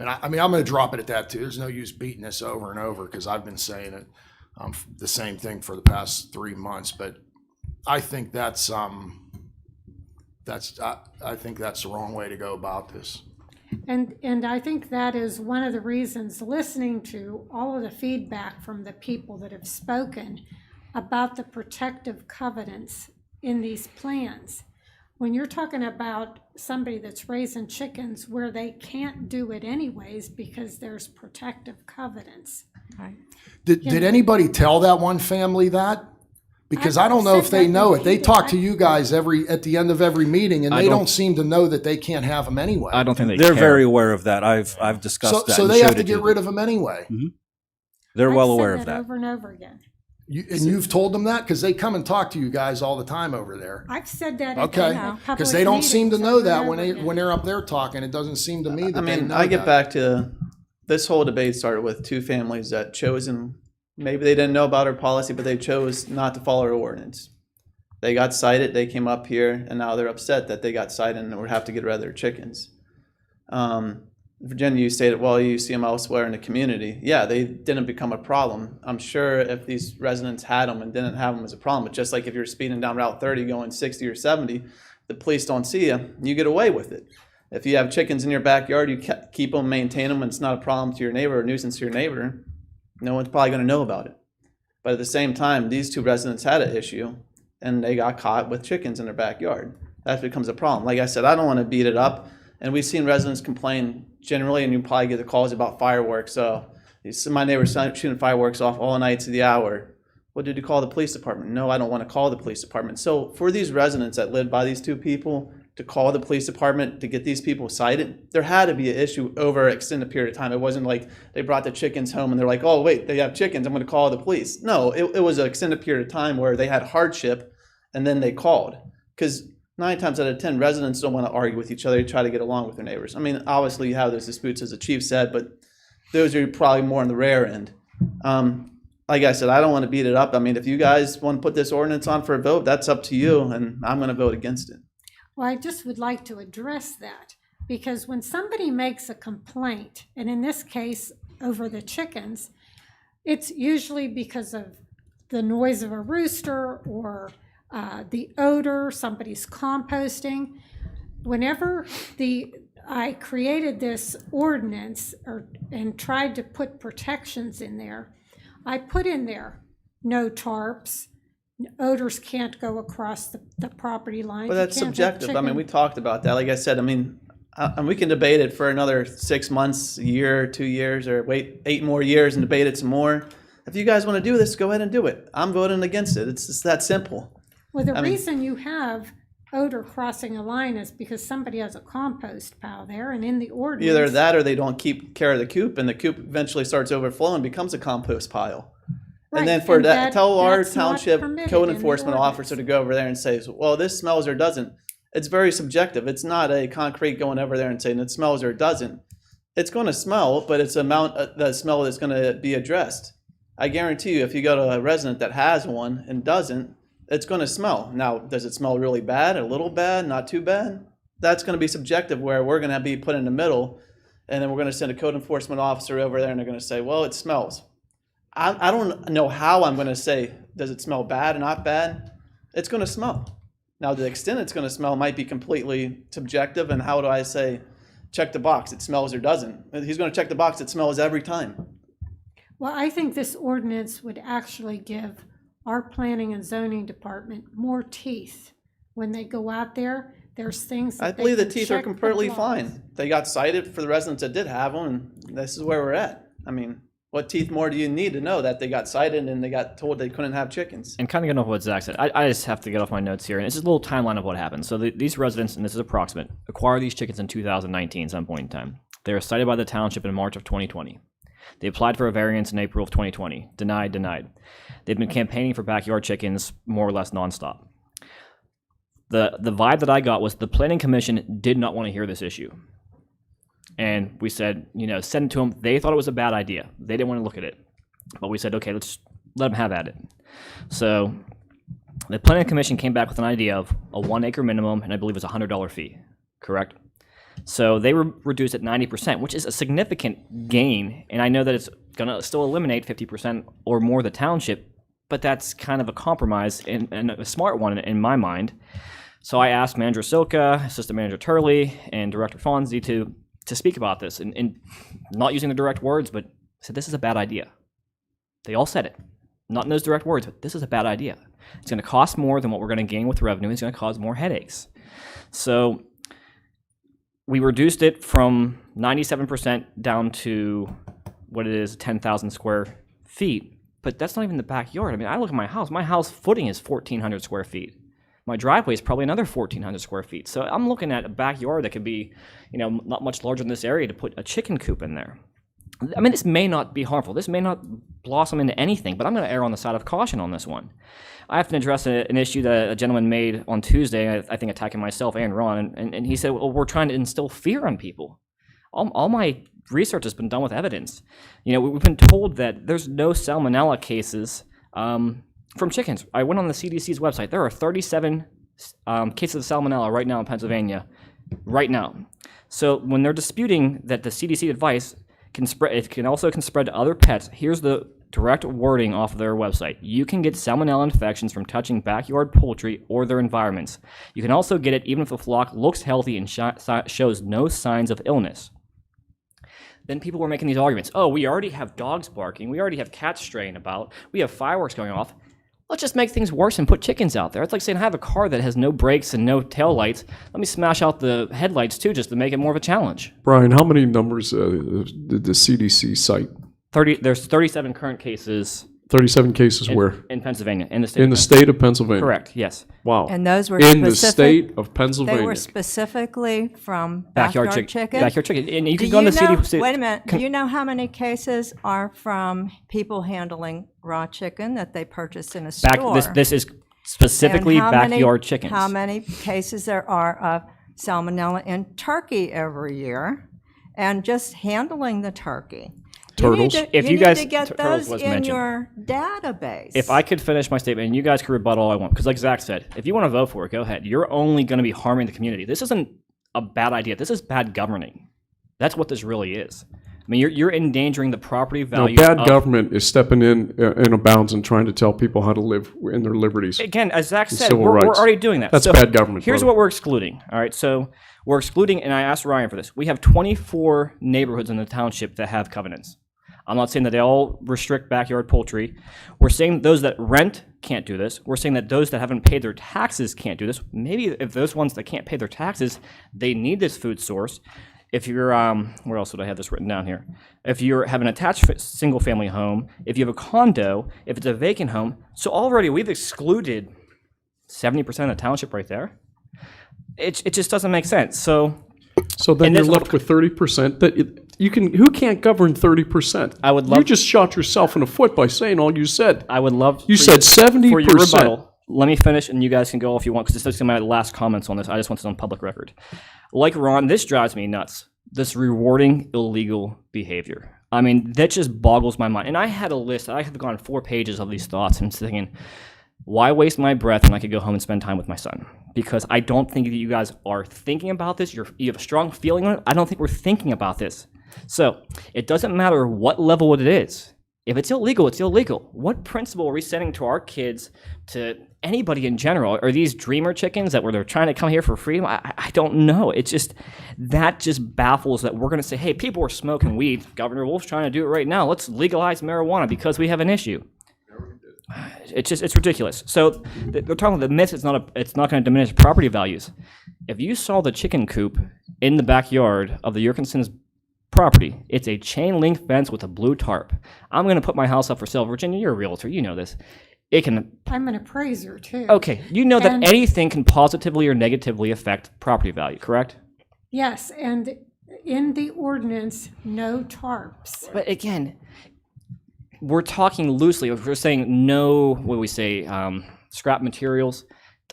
And I mean, I'm going to drop it at that too. There's no use beating this over and over because I've been saying it the same thing for the past 3 months. But I think I think that's the wrong way to go about this. And I think that is one of the reasons, listening to all of the feedback from the people that have spoken about the protective covenants in these plans. when you're talking about somebody that's raising chickens where they can't do it anyways because there's protective covenants. Did anybody tell that one family that? Because I don't know if they know it. They talk to you guys at the end of every meeting, and they don't seem to know that they can't have them anyway. I don't think they They're care. very aware of that. I've discussed that. So and they have showed to it get them. rid of them anyway. They're well I've said aware of that. over and over again. And you've told them that? Because they come and talk to you guys all the time over there. I've said that at Okay, public because they don't seem to meetings know over that and when over again. they're up there talking. It doesn't seem to me that I they mean, know I get that. back to this whole debate started with two families that chose, and maybe they didn't know about our policy, but they chose not to follow our ordinance. They got cited, they came up here, and now they're upset that they got cited and would have to get rid of their chickens. Virginia, you stated, well, you see them elsewhere in the community. Yeah, they didn't become a problem. I'm sure if these residents had them and didn't have them as a problem, but just like if you're speeding down Route 30 going 60 or 70, the police don't see you get away with it. If you have chickens in your backyard, you keep them, maintain them, and it's not a problem to your neighbor or a nuisance to your neighbor, no one's probably going to know about it. But at the same time, these two residents had an issue, and they got caught with chickens in their backyard. That becomes a problem. Like I said, I don't want to beat it up. And we've seen residents complain generally, and you probably get the calls about fireworks. So my neighbor's shooting fireworks off all night to the hour. Well, did you call the police department? No, I don't want to call the police department. So for these residents that live by these two people to call the police department to get these people cited, there had to be an issue over an extended period of time. It wasn't like they brought the chickens home and they're like, oh, wait, they have chickens, I'm going to call the police. No, it was an extended period of time where they had hardship and then they called. Because 9 times out of 10, residents don't want to argue with each other. They try to get along with their neighbors. I mean, obviously you have those disputes, as the chief said, but those are probably more on the rare end. Like I said, I don't want to beat it up. I mean, if you guys want to put this ordinance on for a vote, that's up to you, and I'm going to vote against it. Well, I just would like to address that, because when somebody makes a complaint, and in this case, over the chickens, it's usually because of the noise of a rooster or the odor, somebody's composting. Whenever I created this ordinance and tried to put protections in there, I put in there no tarps, odors can't go across the property line. But that's You can't have subjective. I mean, chicken- we talked about that. Like I said, I mean, and we can debate it for another 6 months, a year, 2 years, or wait 8 more years and debate it some more. If you guys want to do this, go ahead and do it. I'm voting against it. It's just that simple. Well, the I mean- reason you have odor crossing a line is because somebody has a compost pile there, and in the ordinance. Either that or they don't keep care of the coop, and the coop eventually starts overflowing and becomes a compost pile. Right, And then for and that, tell our that's not township permitted code in the enforcement ordinance. officer to go over there and say, well, this smells or doesn't. It's very subjective. It's not a concrete going over there and saying it smells or it doesn't. It's going to smell, but it's the smell that's going to be addressed. I guarantee you, if you go to a resident that has one and doesn't, it's going to smell. Now, does it smell really bad, a little bad, not too bad? That's going to be subjective, where we're going to be put in the middle, and then we're going to send a code enforcement officer over there, and they're going to say, well, it smells. I don't know how I'm going to say, does it smell bad or not bad? It's going to smell. Now, the extent it's going to smell might be completely subjective, and how do I say, check the box, it smells or doesn't? He's going to check the box, it smells every time. Well, I think this ordinance would actually give our planning and zoning department more teeth. When they go out there, there's things that I they believe the can teeth are check the completely blocks. fine. They got cited for the residents that did have them, and this is where we're at. I mean, what teeth more do you need to know that they got cited and they got told they couldn't have chickens? And kind of getting off what Zach said, I just have to get off my notes here, and it's just a little timeline of what happened. So these residents, and this is approximate, acquired these chickens in 2019 some point in time. They were cited by the township in March of 2020. They applied for a variance in April of 2020. Denied. They've been campaigning for backyard chickens more or less nonstop. The vibe that I got was the planning commission did not want to hear this issue. And we said, send it to them. They thought it was a bad idea. They didn't want to look at it. But we said, okay, let's let them have at it. So the planning commission came back with an idea of a 1 acre minimum, and I believe it was a $100 fee, correct? So they were reduced at 90%, which is a significant gain. And I know that it's going to still eliminate 50% or more of the township, but that's kind of a compromise and a smart one in my mind. So I asked Manager Silka, Assistant Manager Turley, and Director Fonzie to speak about this, and not using the direct words, but said this is a bad idea. They all said it, not in those direct words, but this is a bad idea. It's going to cost more than what we're going to gain with revenue. It's going to cause more headaches. So we reduced it from 97% down to what it is, 10,000 square feet. But that's not even the backyard. I mean, I look at my house footing is 1,400 square feet. My driveway is probably another 1,400 square feet. So I'm looking at a backyard that could be, not much larger than this area to put a chicken coop in there. I mean, this may not be harmful. This may not blossom into anything, but I'm going to err on the side of caution on this one. I have to address an issue that a gentleman made on Tuesday, I think attacking myself and Ron, and he said, well, we're trying to instill fear on people. All my research has been done with evidence. We've been told that there's no salmonella cases from chickens. I went on the CDC's website. There are 37 cases of salmonella right now in Pennsylvania, right now. So when they're disputing that the CDC advice can spread to other pets, here's the direct wording off of their website. You can get salmonella infections from touching backyard poultry or their environments. You can also get it even if the flock looks healthy and shows no signs of illness. Then people were making these arguments. Oh, we already have dogs barking. We already have cats straying about. We have fireworks going off. Let's just make things worse and put chickens out there. It's like saying I have a car that has no brakes and no tail lights. Let me smash out the headlights too, just to make it more of a challenge. Brian, how many numbers did the CDC cite? There's 37 current cases 37 cases where? in Pennsylvania, in the state. In the state of Pennsylvania? Correct. Yes. Wow. And those were in the specific- state of Pennsylvania. They were specifically from backyard chicken? Backyard chicken. And you Do can go on the know- CDC. Wait a minute. Do you know how many cases are from people handling raw chicken that they purchased in a store? This is specifically And how many- backyard chickens. How many cases there are of salmonella in turkey every year? And just handling the turkey. Turtles? If you need guys- to get turtles those was in mentioned. your database. If I could finish my statement, and you guys can rebuttal all I want, because like Zach said, if you want to vote for it, go ahead. You're only going to be harming the community. This isn't a bad idea. This is bad governing. That's what this really is. I mean, you're endangering the property Now, value. bad of- government is stepping in bounds and trying to tell people how to live in their liberties. Again, as Zach and said, civil we're rights. already doing that. That's So bad government. Here's brother. what we're excluding. All right, so we're excluding, and I asked Ryan for this. We have 24 neighborhoods in the township that have covenants. I'm not saying that they all restrict backyard poultry. We're saying those that rent can't do this. We're saying that those that haven't paid their taxes can't do this. Maybe if those ones that can't pay their taxes, they need this food source. If you're, where else would I have this written down here? If you have an attached single-family home, if you have a condo, if it's a vacant home, so already we've excluded 70% of the township right there. It just doesn't make sense. So then and you're this- left with 30% who can't govern 30%? I would love. You just shot yourself in the foot by saying all you said. I would love. You for said 70%. For your rebuttal, let me finish, and you guys can go if you want, because this is my last comments on this. I just want this on public record. Like Ron, this drives me nuts. This rewarding illegal behavior. I mean, that just boggles my mind. And I had a list. I have gone 4 pages of these thoughts and thinking, why waste my breath when I could go home and spend time with my son? Because I don't think that you guys are thinking about this. You have a strong feeling on it. I don't think we're thinking about this. So it doesn't matter what level it is. If it's illegal, it's illegal. What principle are we setting to our kids, to anybody in general? Are these dreamer chickens that where they're trying to come here for freedom? I don't know. It's just, that just baffles that we're going to say, hey, people are smoking weed. Governor Wolf's trying to do it right now. Let's legalize marijuana because we have an issue. It's ridiculous. So they're talking about the myth. It's not going to diminish property values. If you saw the chicken coop in the backyard of the Yerkinson's property, it's a chain link fence with a blue tarp. I'm going to put my house up for sale. Virginia, you're a realtor. You know this. It can. I'm an appraiser too. Okay, you know that And- anything can positively or negatively affect property value, correct? Yes, and in the ordinance, no tarps. But again, we're talking loosely. If we're saying no, what do we say, scrap materials,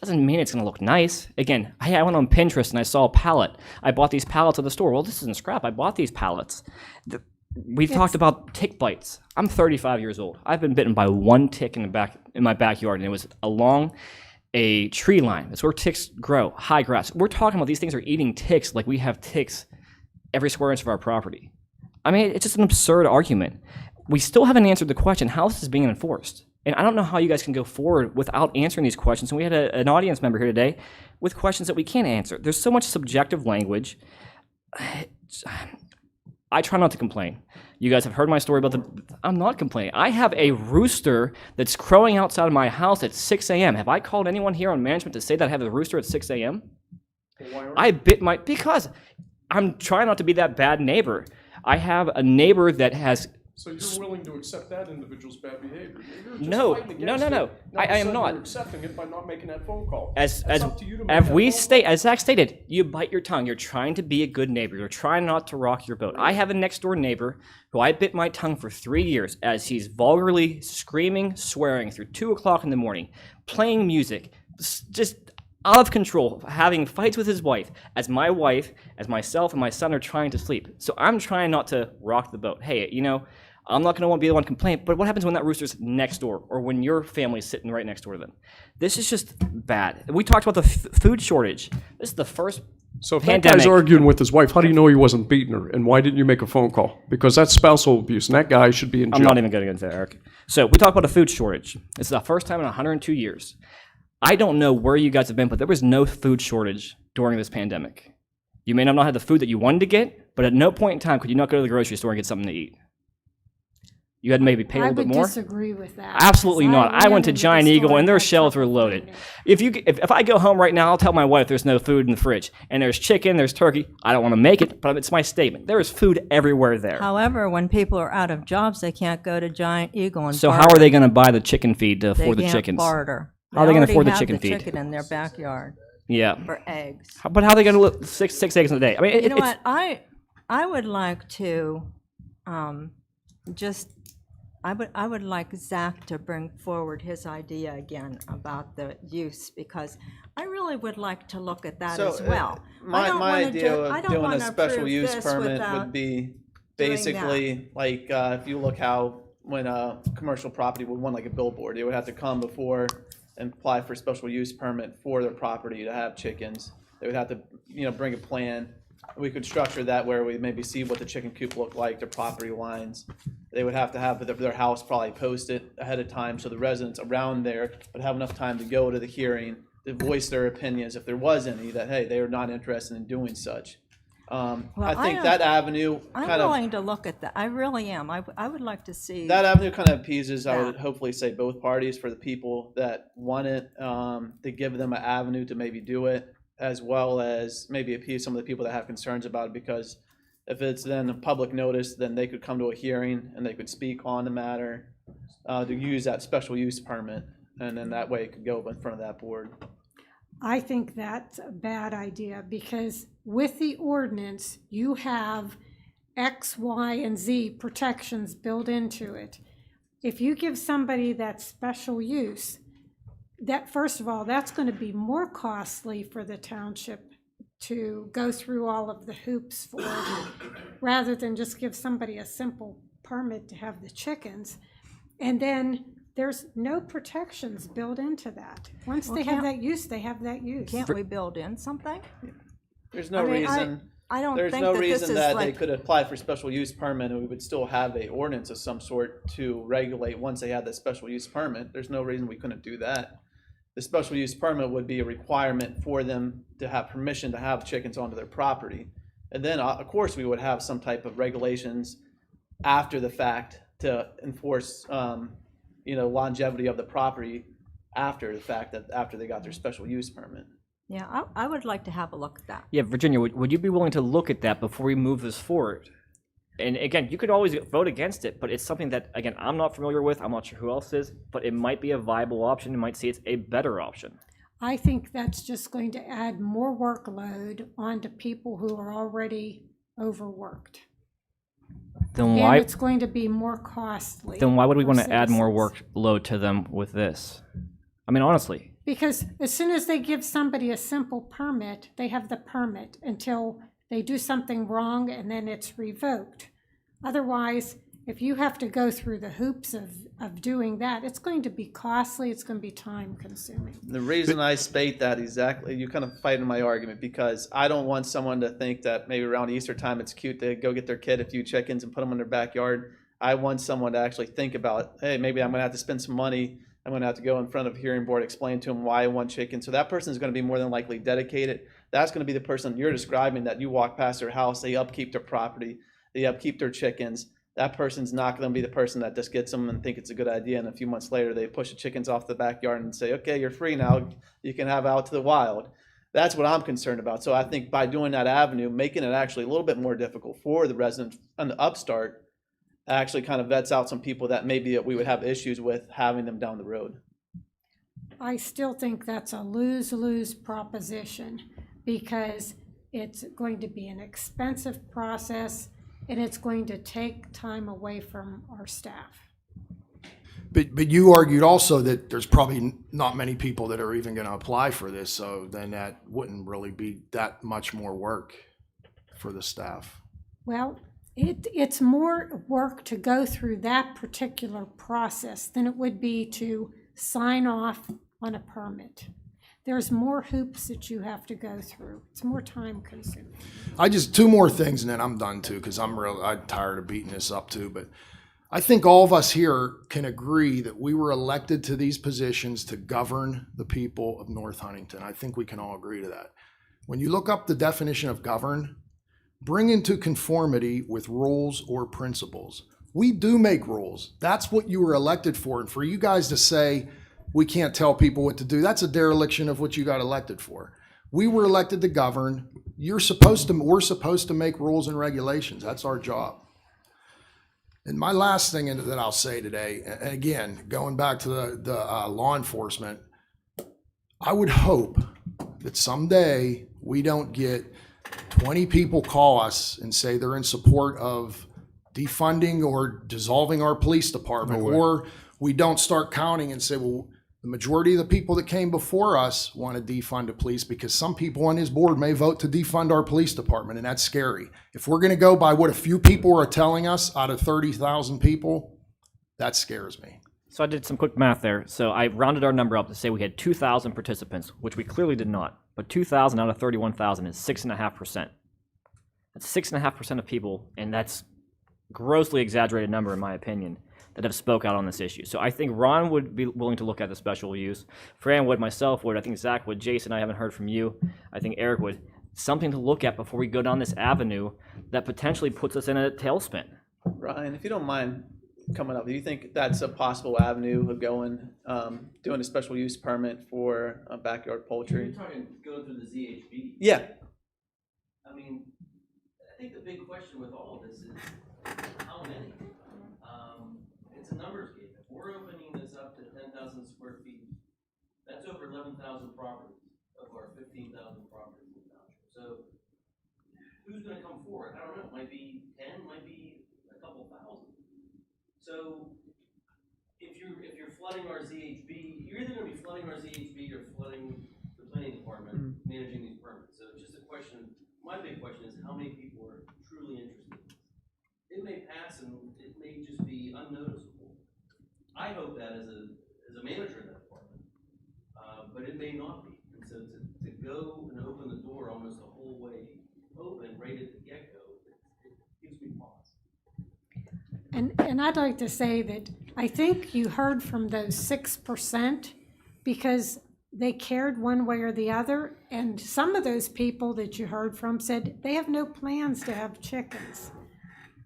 doesn't mean it's going to look nice. Again, I went on Pinterest and I saw a pallet. I bought these pallets at the store. Well, this isn't scrap. I bought these pallets. We've talked about tick bites. I'm 35 years old. I've been bitten by one tick in my backyard, and it was along a tree line. That's where ticks grow, high grass. We're talking about these things are eating ticks like we have ticks every square inch of our property. I mean, it's just an absurd argument. We still haven't answered the question, how this is being enforced. And I don't know how you guys can go forward without answering these questions. And we had an audience member here today with questions that we can't answer. There's so much subjective language. I try not to complain. You guys have heard my story about I'm not complaining. I have a rooster that's crowing outside of my house at 6 a.m. Have I called anyone here on management to say that I have a rooster at 6 a.m.? Because I'm trying not to be that bad neighbor. I have a neighbor that has. So you're willing to accept that individual's bad behavior? You're just No, fighting no, against no, it. no. Now all of a I am sudden not. You're accepting it by not making that phone call. As It's as up to you to make as that we phone state, call. as Zach stated, you bite your tongue. You're trying to be a good neighbor. You're trying not to rock your boat. I have a next door neighbor who I bit my tongue for 3 years as he's vulgarly screaming, swearing through 2 o'clock in the morning, playing music, just out of control, having fights with his wife, as my wife, as myself, and my son are trying to sleep. So I'm trying not to rock the boat. Hey, I'm not going to want to be the one to complain, but what happens when that rooster's next door or when your family's sitting right next door to them? This is just bad. We talked about the food shortage. This is the first So if pandemic. that guy's arguing with his wife, how do you know he wasn't beating her? And why didn't you make a phone call? Because that's spousal abuse, and that guy should be in jail. I'm not even going to get into that, Eric. So we talked about a food shortage. This is the first time in 102 years. I don't know where you guys have been, but there was no food shortage during this pandemic. You may not have had the food that you wanted to get, but at no point in time could you not go to the grocery store and get something to eat. You had to maybe pay a I little bit would more. disagree with that. Absolutely 'cause not. I ran went to into the Giant store Eagle and their had shelves were trouble loaded. finding it. If I go home right now, I'll tell my wife there's no food in the fridge and there's chicken, there's turkey. I don't want to make it, but it's my statement. There is food everywhere there. However, when people are out of jobs, they can't go to Giant Eagle and So barter. how are they going to buy the chicken feed to They afford the can't chickens? barter. How are they going to afford the already chicken have feed? the chicken in their backyard Yeah. for eggs. But how are they going to look six eggs in a day? I mean, You know it's, what? I would like to I would like Zach to bring forward his idea again about the use, because I really would like to look at that as well. My idea of doing a wanna special approve use this permit without would be doing that. basically like, if you look how, when a commercial property would want like a billboard, they would have to come before and apply for a special use permit for their property to have chickens. They would have to, bring a plan. We could structure that where we maybe see what the chicken coop looked like, their property lines. They would have to have their house probably posted ahead of time so the residents around there would have enough time to go to the hearing, to voice their opinions if there was any, that, hey, they are not interested in doing such. I think that avenue I'm kind of, willing to look at that. I really am. I would like to see. that avenue kind of appeases, I would that. hopefully say, both parties, for the people that want it, to give them an avenue to maybe do it, as well as maybe appease some of the people that have concerns about it, because if it's then a public notice, then they could come to a hearing and they could speak on the matter, to use that special use permit, and then that way it could go in front of that board. I think that's a bad idea, because with the ordinance, you have X, Y, and Z protections built into it. If you give somebody that special use, that, first of all, that's going to be more costly for the township to go through all of the hoops for, rather than just give somebody a simple permit to have the chickens. And then there's no protections built into that. Once Well, they have can't- that use, they have that use. Can't we build in something? There's no I mean, reason. I don't There's think no that this reason is that they like, could apply for special use permit and we would still have a ordinance of some sort to regulate once they had that special use permit. There's no reason we couldn't do that. The special use permit would be a requirement for them to have permission to have chickens onto their property. And then, of course, we would have some type of regulations after the fact to enforce, longevity of the property after the fact, that after they got their special use permit. yeah, I would like to have a look at that. Yeah, Virginia, would you be willing to look at that before we move this forward? And again, you could always vote against it, but it's something that, again, I'm not familiar with. I'm not sure who else is, but it might be a viable option. You might see it's a better option. I think that's just going to add more workload onto people who are already overworked. Then And why? it's going to be more costly. Then why would we for want to add more citizens. workload to them with this? I mean, honestly. Because as soon as they give somebody a simple permit, they have the permit until they do something wrong and then it's revoked. Otherwise, if you have to go through the hoops of doing that, it's going to be costly, it's going to be time consuming. The reason I state that exactly, you kind of fighting my argument, because I don't want someone to think that maybe around Easter time it's cute to go get their kid a few chickens and put them in their backyard. I want someone to actually think about, hey, maybe I'm going to have to spend some money. I'm going to have to go in front of a hearing board, explain to them why I want chicken. So that person is going to be more than likely dedicated. That's going to be the person you're describing, that you walk past their house, they upkeep their property, they upkeep their chickens. That person's not going to be the person that just gets them and think it's a good idea, and a few months later they push the chickens off the backyard and say, okay, you're free now, you can have out to the wild. That's what I'm concerned about. So I think by doing that avenue, making it actually a little bit more difficult for the residents on the upstart, actually kind of vets out some people that maybe we would have issues with having them down the road. I still think that's a lose-lose proposition because it's going to be an expensive process and it's going to take time away from our staff. But you argued also that there's probably not many people that are even going to apply for this, so then that wouldn't really be that much more work for the staff. Well, it's more work to go through that particular process than it would be to sign off on a permit. There's more hoops that you have to go through. It's more time consuming. Two more things and then I'm done too, because I'm tired of beating this up too, but I think all of us here can agree that we were elected to these positions to govern the people of North Huntington. I think we can all agree to that. When you look up the definition of govern, bring into conformity with rules or principles. We do make rules. That's what you were elected for. And for you guys to say we can't tell people what to do, that's a dereliction of what you got elected for. We were elected to govern. We're supposed to make rules and regulations. That's our job. And my last thing that I'll say today, and again, going back to the law enforcement, I would hope that someday we don't get 20 people call us and say they're in support of defunding or dissolving our police department, or we don't start counting and say, well, the majority of the people that came before us want to defund the police, because some people on his board may vote to defund our police department, and that's scary. If we're going to go by what a few people are telling us out of 30,000 people, that scares me. So I did some quick math there. So I rounded our number up to say we had 2,000 participants, which we clearly did not. But 2,000 out of 31,000 is 6.5%. That's 6.5% of people, and that's grossly exaggerated number in my opinion, that have spoke out on this issue. So I think Ron would be willing to look at the special use. Fran would, myself would, I think Zach would, Jason, I haven't heard from you. I think Eric would. Something to look at before we go down this avenue that potentially puts us in a tailspin. Ryan, if you don't mind coming up, do you think that's a possible avenue of going, doing a special use permit for backyard poultry? You're talking going through the ZHB. Yeah. I mean, I think the big question with all of this is how many? It's a numbers game. If we're opening this up to 10,000 square feet, that's over 11,000 properties of our 15,000 properties in the township. So who's going to come forward? I don't know. It might be 10, might be a couple thousand. So if you're flooding our ZHB, you're either going to be flooding our ZHB or flooding the planning department managing these permits. So it's just a question. My big question is how many people are truly interested in this? It may pass and it may just be unnoticeable. I hope that as a manager in that department, but it may not be. And so to go and open the door almost the whole way open right at the get-go, it gives me pause. And I'd like to say that I think you heard from those 6% because they cared one way or the other, and some of those people that you heard from said they have no plans to have chickens.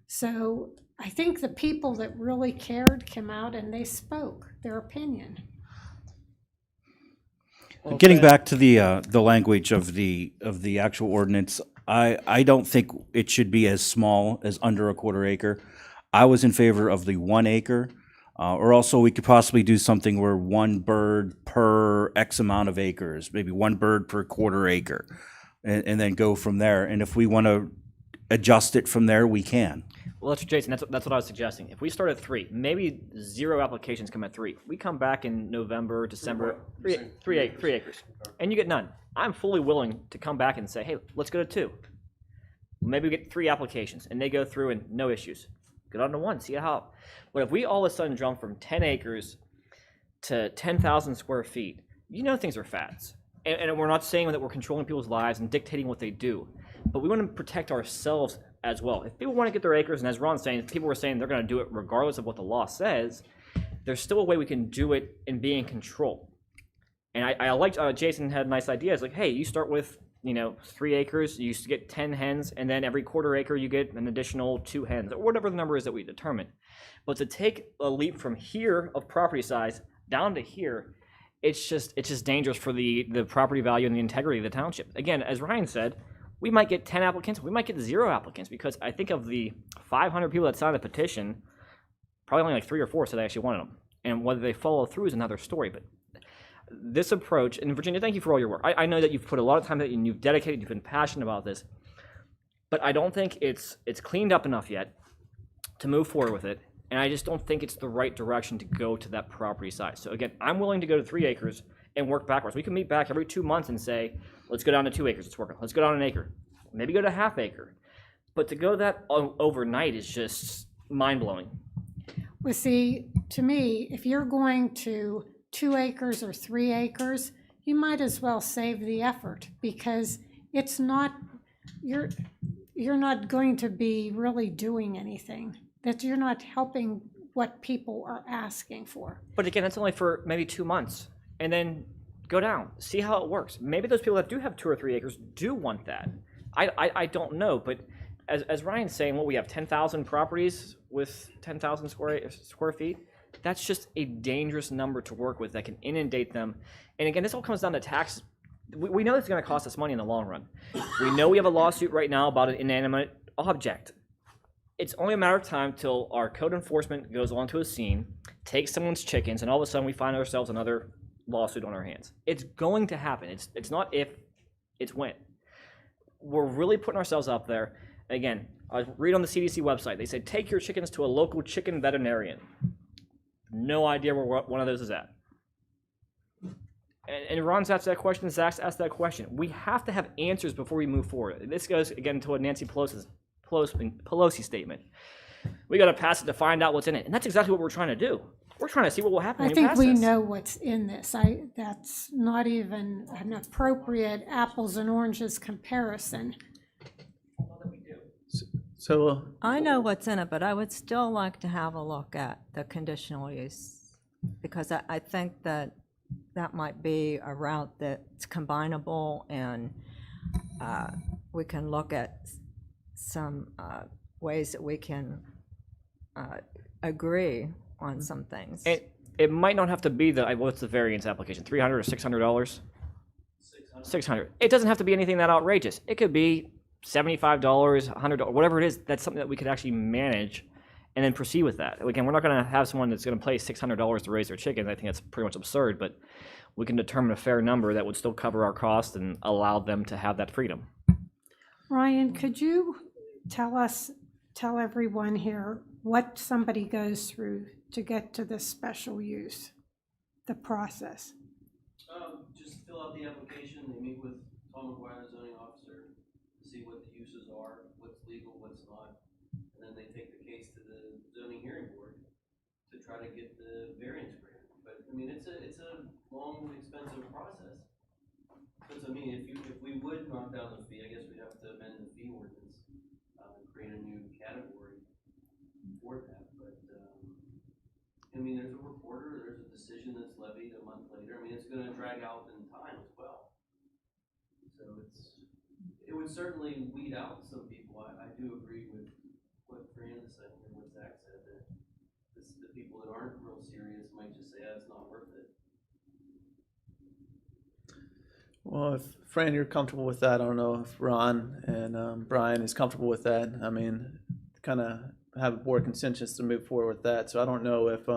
So I think the people that really cared came out and they spoke their opinion. Getting back to the language of the actual ordinance, I don't think it should be as small as under a quarter acre. I was in favor of the 1 acre, or also we could possibly do something where 1 bird per X amount of acres, maybe 1 bird per quarter acre, and then go from there. And if we want to adjust it from there, we can. Well, that's Jason. That's what I was suggesting. If we start at 3, maybe 0 applications come at 3. We come back in November, December, 3 acres, and you get none. I'm fully willing to come back and say, hey, let's go to 2. Maybe we get 3 applications, and they go through and no issues. Get on to 1, see how. But if we all of a sudden jump from 10 acres to 10,000 square feet, you know things are fads. And we're not saying that we're controlling people's lives and dictating what they do, but we want to protect ourselves as well. If people want to get their acres, and as Ron's saying, if people were saying they're going to do it regardless of what the law says, there's still a way we can do it and be in control. And I liked, Jason had nice ideas, like, hey, you start with 3 acres, you used to get 10 hens, and then every quarter acre you get an additional 2 hens, or whatever the number is that we determine. But to take a leap from here of property size down to here, it's just dangerous for the property value and the integrity of the township. Again, as Ryan said, we might get 10 applicants, we might get 0 applicants, because I think of the 500 people that signed a petition, probably only like 3 or 4 said they actually wanted them. And whether they follow through is another story. But this approach, and Virginia, thank you for all your work. I know that you've put a lot of time and you've dedicated, you've been passionate about this, but I don't think it's cleaned up enough yet to move forward with it. And I just don't think it's the right direction to go to that property size. So again, I'm willing to go to 3 acres and work backwards. We can meet back every 2 months and say, let's go down to 2 acres, it's working. Let's go down an acre, maybe go to ½ acre. But to go that overnight is just mind-blowing. Well, see, to me, if you're going to 2 acres or 3 acres, you might as well save the effort, because it's not, you're not going to be really doing anything. That you're not helping what people are asking for. But again, that's only for maybe 2 months, and then go down, see how it works. Maybe those people that do have 2 or 3 acres do want that. I don't know, but as Ryan's saying, well, we have 10,000 properties with 10,000 square feet. That's just a dangerous number to work with that can inundate them. And again, this all comes down to taxes. We know it's going to cost us money in the long run. We know we have a lawsuit right now about an inanimate object. It's only a matter of time till our code enforcement goes onto a scene, takes someone's chickens, and all of a sudden we find ourselves another lawsuit on our hands. It's going to happen. It's not if, it's when. We're really putting ourselves up there. Again, I read on the CDC website, they said take your chickens to a local chicken veterinarian. No idea where one of those is at. And Ron's asked that question, Zach's asked that question. We have to have answers before we move forward. This goes, again, to what Nancy Pelosi statement. We got to pass it to find out what's in it. And that's exactly what we're trying to do. We're trying to see what will happen I when you think pass we this. know what's in this. That's not even an appropriate apples and oranges comparison. So, I know what's in it, but I would still like to have a look at the conditional use, because I think that might be a route that's combinable, and we can look at some ways that we can agree on some things. It might not have to be what's the variance application, $300 or $600? $600. It doesn't have to be anything that outrageous. It could be $75, $100, whatever it is. That's something that we could actually manage and then proceed with that. Again, we're not going to have someone that's going to pay $600 to raise their chickens. I think that's pretty much absurd, but we can determine a fair number that would still cover our costs and allow them to have that freedom. Ryan, could you tell everyone here what somebody goes through to get to this special use, the process? Just fill out the application, they meet with Tom McGuire, the zoning officer, to see what the uses are, what's legal, what's not, and then they take the case to the zoning hearing board to try to get the variance granted. But I mean, it's a long, expensive process. Because I mean, if we would knock down the fee, I guess we'd have to amend the fee ordinance, create a new category for that. But I mean, there's a reporter, there's a decision that's levied a month later. I mean, it's going to drag out in time as well. So it would certainly weed out some people. I do agree with what Fran said and what Zach said, that the people that aren't real serious might just say, it's not worth it. well, if Fran, you're comfortable with that, I don't know if Ron and Brian is comfortable with that. I mean, kind of have a board consensus to move forward with that. So I don't know if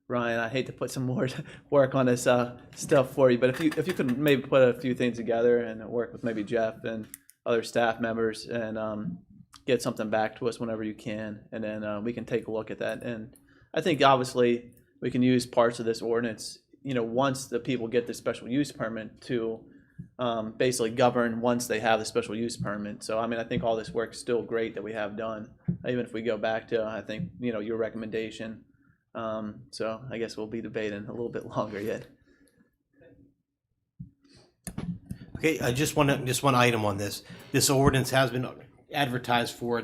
Ryan, I hate to put some more work on this stuff for you, but if you could maybe put a few things together and work with maybe Jeff and other staff members and get something back to us whenever you can, and then we can take a look at that. And I think obviously we can use parts of this ordinance, once the people get the special use permit to basically govern once they have the special use permit. So I mean, I think all this work's still great that we have done, even if we go back to, I think, your recommendation. So I guess we'll be debating a little bit longer yet. Okay, just one item on this. This ordinance has been advertised for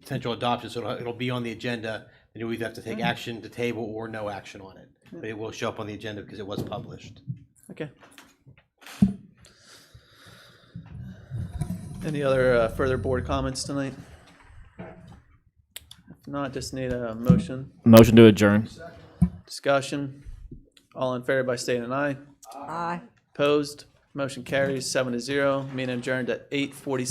potential adoption, so it'll be on the agenda, and you'll either have to take action to table or no action on it. But it will show up on the agenda because it was published. Okay. Any other further board comments tonight? If not, just need a motion. Motion to adjourn. Discussion. All in favor by stating an aye. Aye. Opposed? Motion carries 7-0. Meeting adjourned at 8:46.